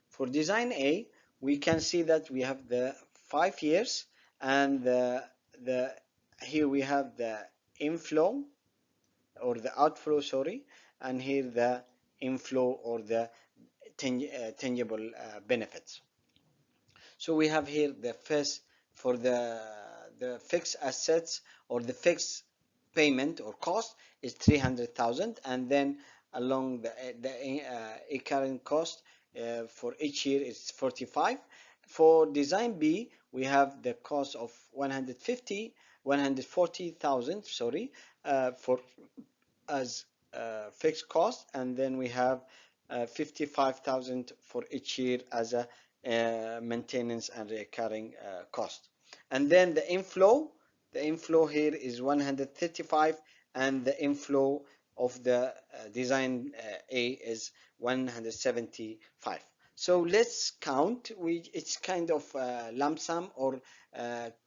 For design A, we can see that we have the 5 years, and the here we have the inflow or the outflow, sorry, and here the inflow or the tangible benefits. So we have here the first, for the fixed assets or the fixed payment or cost is 300,000, and then along the current cost for each year is 45. For design B, we have the cost of 140,000, sorry, for as fixed cost, and then we have 55,000 for each year as a maintenance and recurring cost. And then the inflow here is 135, and the inflow of the design A is 175. So let's count. It's kind of lump sum, or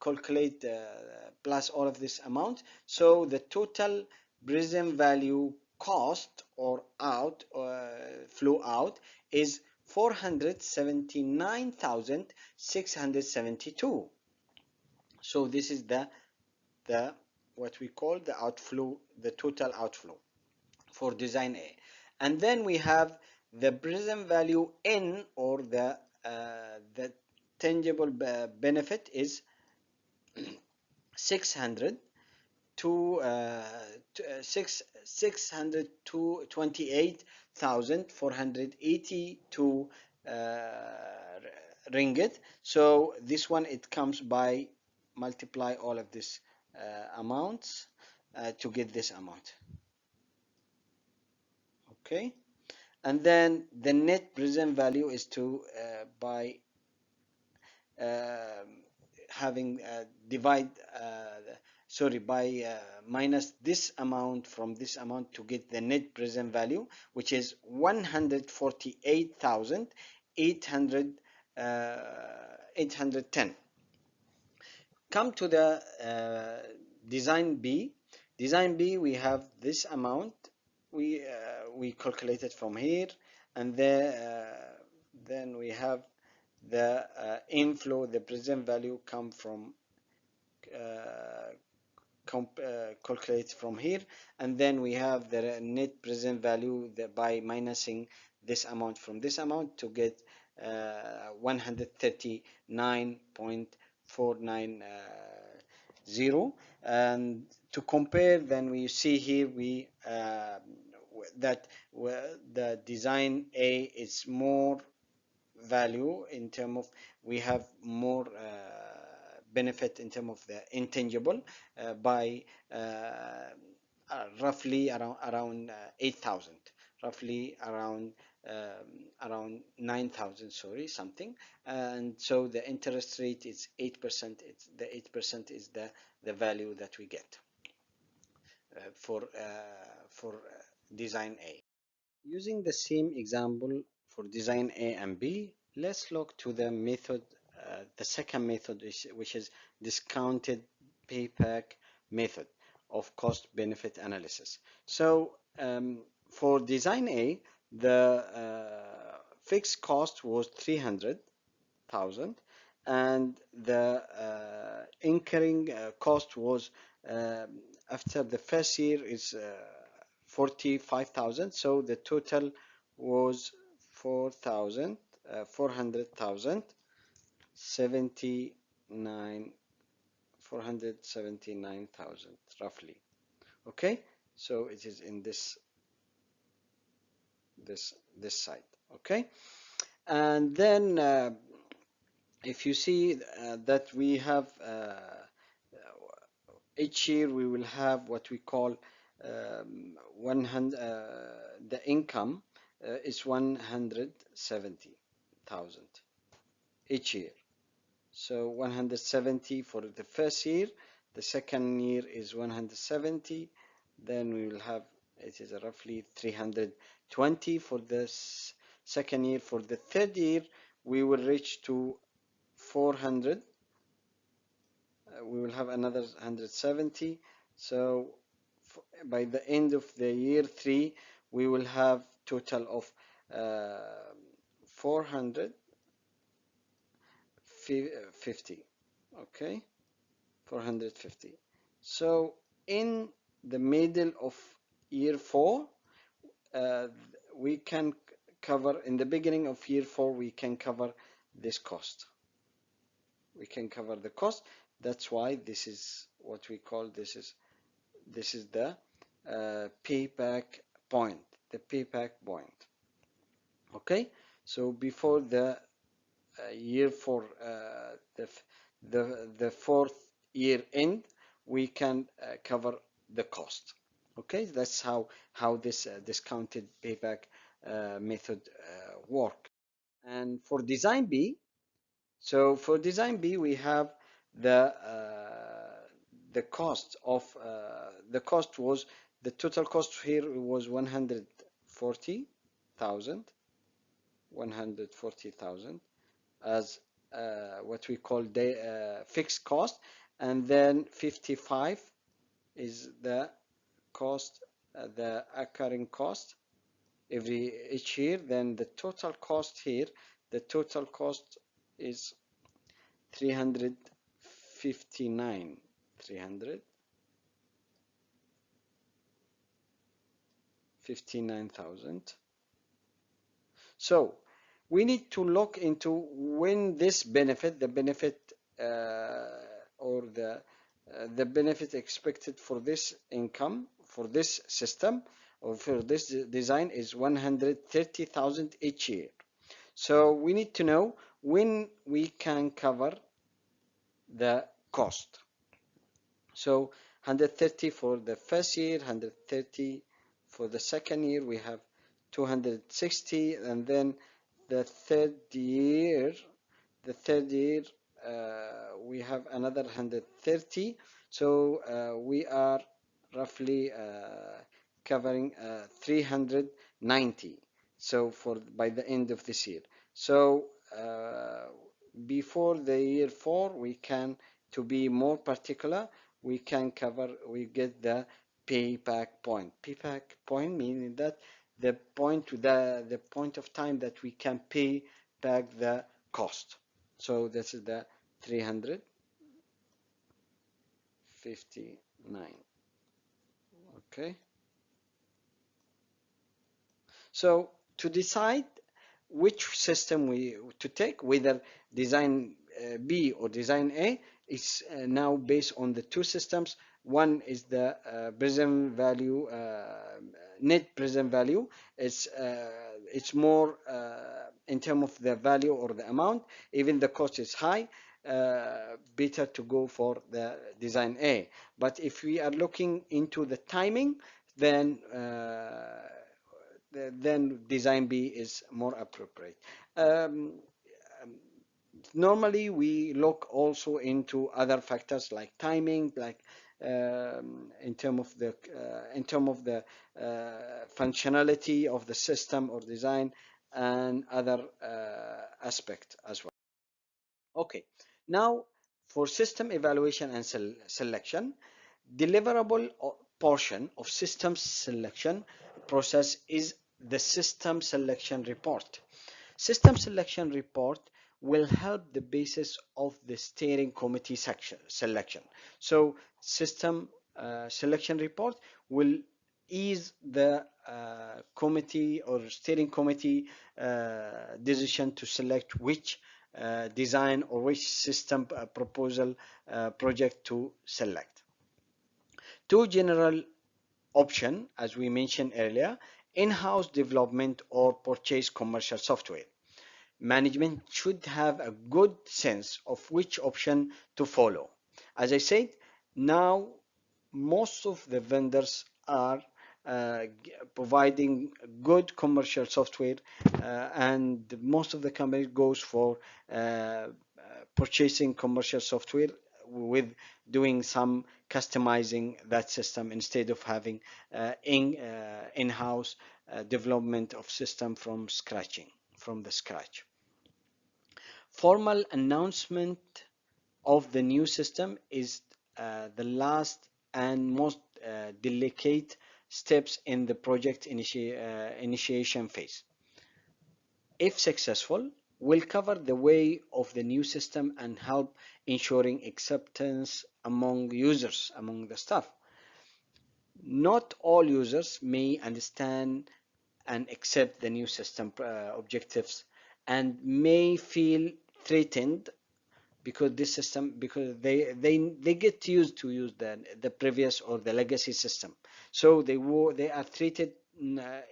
calculate plus all of this amount. So the total present value cost or flow out is 479,672. So this is the what we call the outflow, the total outflow for design A. And then we have the present value N, or the tangible benefit is 600 to 628,482 ringgit. So this one, it comes by multiply all of this amounts to get this amount. Okay, and then the net present value is to by having divide sorry, by minus this amount from this amount to get the net present value, which is 148,810. Come to the design B. Design B, we have this amount. We calculated from here, and then we have the inflow, the present value come from calculate from here, and then we have the net present value by minusing this amount from this amount to get 139.3 490. And to compare, then we see here that the design A is more value in terms of, we have more benefit in terms of the intangible by roughly around 8,000, roughly around 9,000, sorry, something. And so the interest rate is 8%. It's the 8% is the value that we get for design A. Using the same example for design A and B, let's look to the method, the second method, which is discounted payback method of cost benefit analysis. So for design A, the fixed cost was 300,000, and the incurring cost was, after the first year, is 45,000. So the total was 400,000, 479,000 roughly. Okay, so it is in this side. Okay, and then if you see that we have each year we will have what we call 100, the income is 170,000 each year. So 170 for the first year, the second year is 170, then we will have, it is roughly 320 for the second year. For the third year, we will reach to 400. We will have another 170. So by the end of the year 3, we will have total of 450. Okay, 450. So in the middle of year 4, we can cover, in the beginning of year 4, we can cover this cost. We can cover the cost. That's why this is what we call, this is the payback point, the payback point. Okay, so before the year 4, the fourth year end, we can cover the cost. Okay, that's how this discounted payback method work. And for design B, so for design B, we have the cost of the cost was, the total cost here was 140,000 as what we call the fixed cost, and then 55 is the cost, the occurring cost each year. Then the total cost here, the total cost is 359,000. So we need to look into when this benefit, the benefit or the benefit expected for this income, for this system, or for this design, is 130,000 each year. So we need to know when we can cover the cost. So 130 for the first year, 130 for the second year, we have 260, and then the third year, we have another 130. So we are roughly covering 390. So by the end of this year. So before the year 4, we can, to be more particular, we can cover, we get the payback point. Payback point meaning that the point of time that we can pay back the cost. So this is the 359. Okay. So to decide which system to take, whether design B or design A is now based on the two systems. One is the present value, net present value. It's more in terms of the value or the amount. Even the cost is high. Better to go for the design A. But if we are looking into the timing, then design B is more appropriate. Um, Normally we look also into other factors like timing, like in term of the functionality of the system or design, and other aspect as well. Okay, now for system evaluation and selection, deliverable portion of system selection process is the system selection report. System selection report will help the basis of the steering committee selection. So system selection report will ease the committee or steering committee decision to select which design or which system proposal project to select. Two general option, as we mentioned earlier: in-house development or purchase commercial software. Management should have a good sense of which option to follow. As I said, now most of the vendors are providing good commercial software, and most of the company goes for purchasing commercial software with doing some customizing that system instead of having in-house development of system from the scratch. Formal announcement of the new system is the last and most delicate steps in the project initiation phase. If successful, will cover the way of the new system and help ensuring acceptance among users, among the staff. Not all users may understand and accept the new system objectives, and may feel threatened because this system, because they get used to use the previous or the legacy system, so they are treated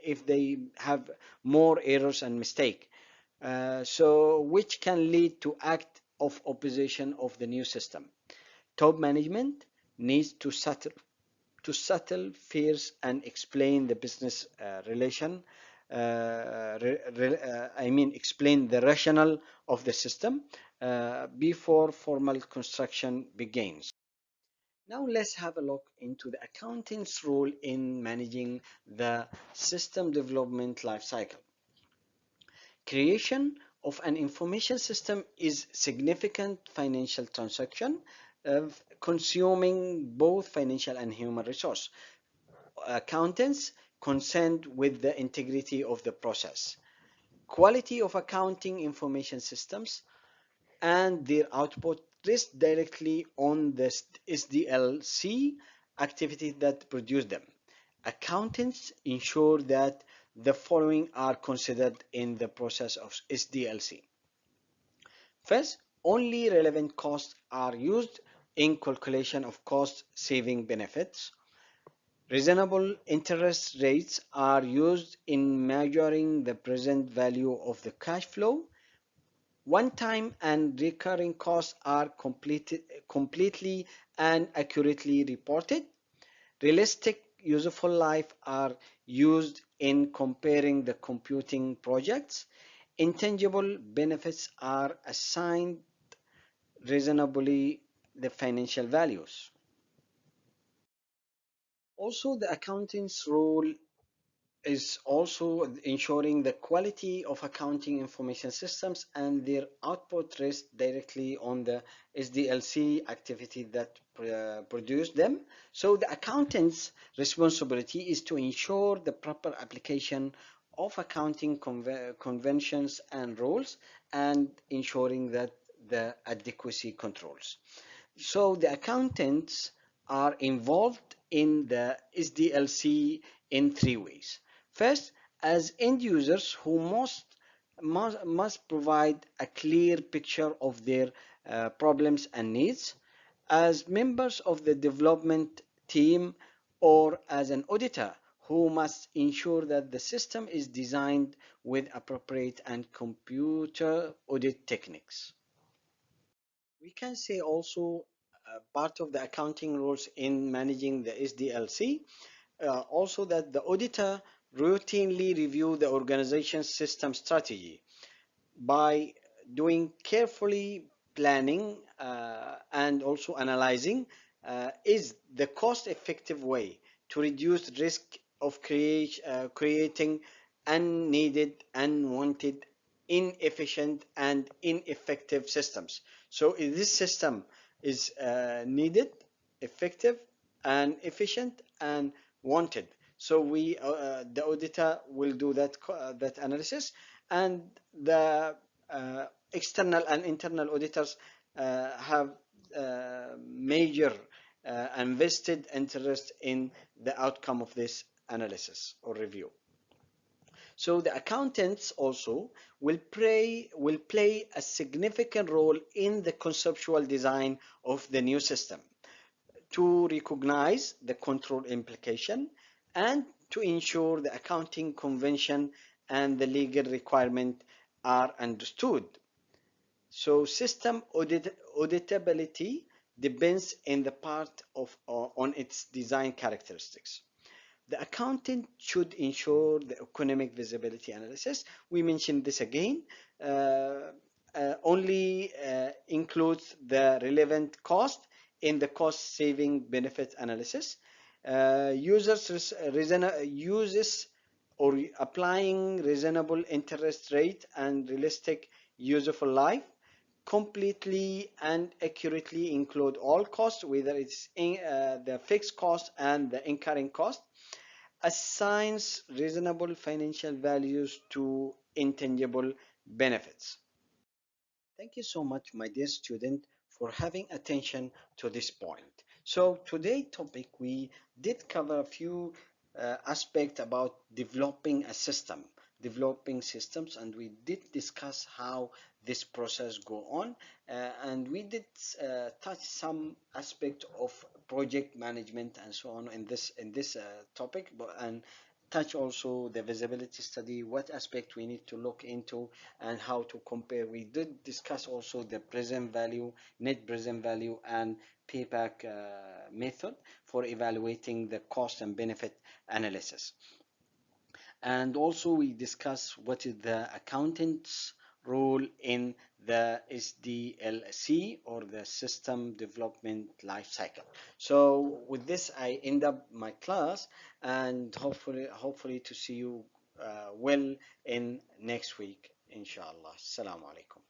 if they have more errors and mistake, so which can lead to act of opposition of the new system. Top management needs to settle fears and explain the business relation. Explain the rationale of the system before formal construction begins. Now let's have a look into the accountant's role in managing the system development lifecycle. Creation of an information system is significant financial transaction, consuming both financial and human resource. Accountants concerned with the integrity of the process, quality of accounting information systems, and their output rest directly on the SDLC activity that produce them. Accountants ensure that the following are considered in the process of SDLC. First, only relevant costs are used in calculation of cost-saving benefits. Reasonable interest rates are used in measuring the present value of the cash flow. One-time and recurring costs are completely and accurately reported. Realistic useful life are used in comparing the computing projects. Intangible benefits are assigned reasonably the financial values. Also, the accountant's role is also ensuring the quality of accounting information systems, and their output rests directly on the SDLC activity that produced them. So the accountant's responsibility is to ensure the proper application of accounting conventions and rules, and ensuring that the adequacy controls. So the accountants are involved in the SDLC in three ways. First, as end users who must provide a clear picture of their problems and needs as members of the development team or as an auditor who must ensure that the system is designed with appropriate and computer audit techniques. We can say also part of the accounting rules in managing the SDLC also that the auditor routinely review the organization's system strategy by doing carefully planning and also analyzing is the cost-effective way to reduce risk of creating unneeded, unwanted, inefficient, and ineffective systems. So if this system is needed, effective, and efficient, and wanted, so the auditor will do that analysis, and the external and internal auditors have major and vested interest in the outcome of this analysis or review. So the accountants also will play a significant role in the conceptual design of the new system to recognize the control implication and to ensure the accounting convention and the legal requirement are understood. So system auditability depends in the part of on its design characteristics. The accountant should ensure the economic visibility analysis. We mentioned this again. Only includes the relevant cost in the cost saving benefit analysis. Uses or applying reasonable interest rate and realistic useful life completely and accurately include all costs, whether it's the fixed cost and the incurring cost, assigns reasonable financial values to intangible benefits. Thank you so much, my dear student, for having attention to this point. So today's topic, we did cover a few aspects about developing systems, and we did discuss how this process go on, and we did touch some aspect of project management and so on in this topic, and touch also the visibility study, what aspect we need to look into and how to compare. We did discuss also the present value, net present value, and payback method for evaluating the cost and benefit analysis. And also we discuss what is the accountant's role in the SDLC or the system development life cycle. So with this, I end up my class, and hopefully to see you well in next week, inshallah. Assalamu alaikum.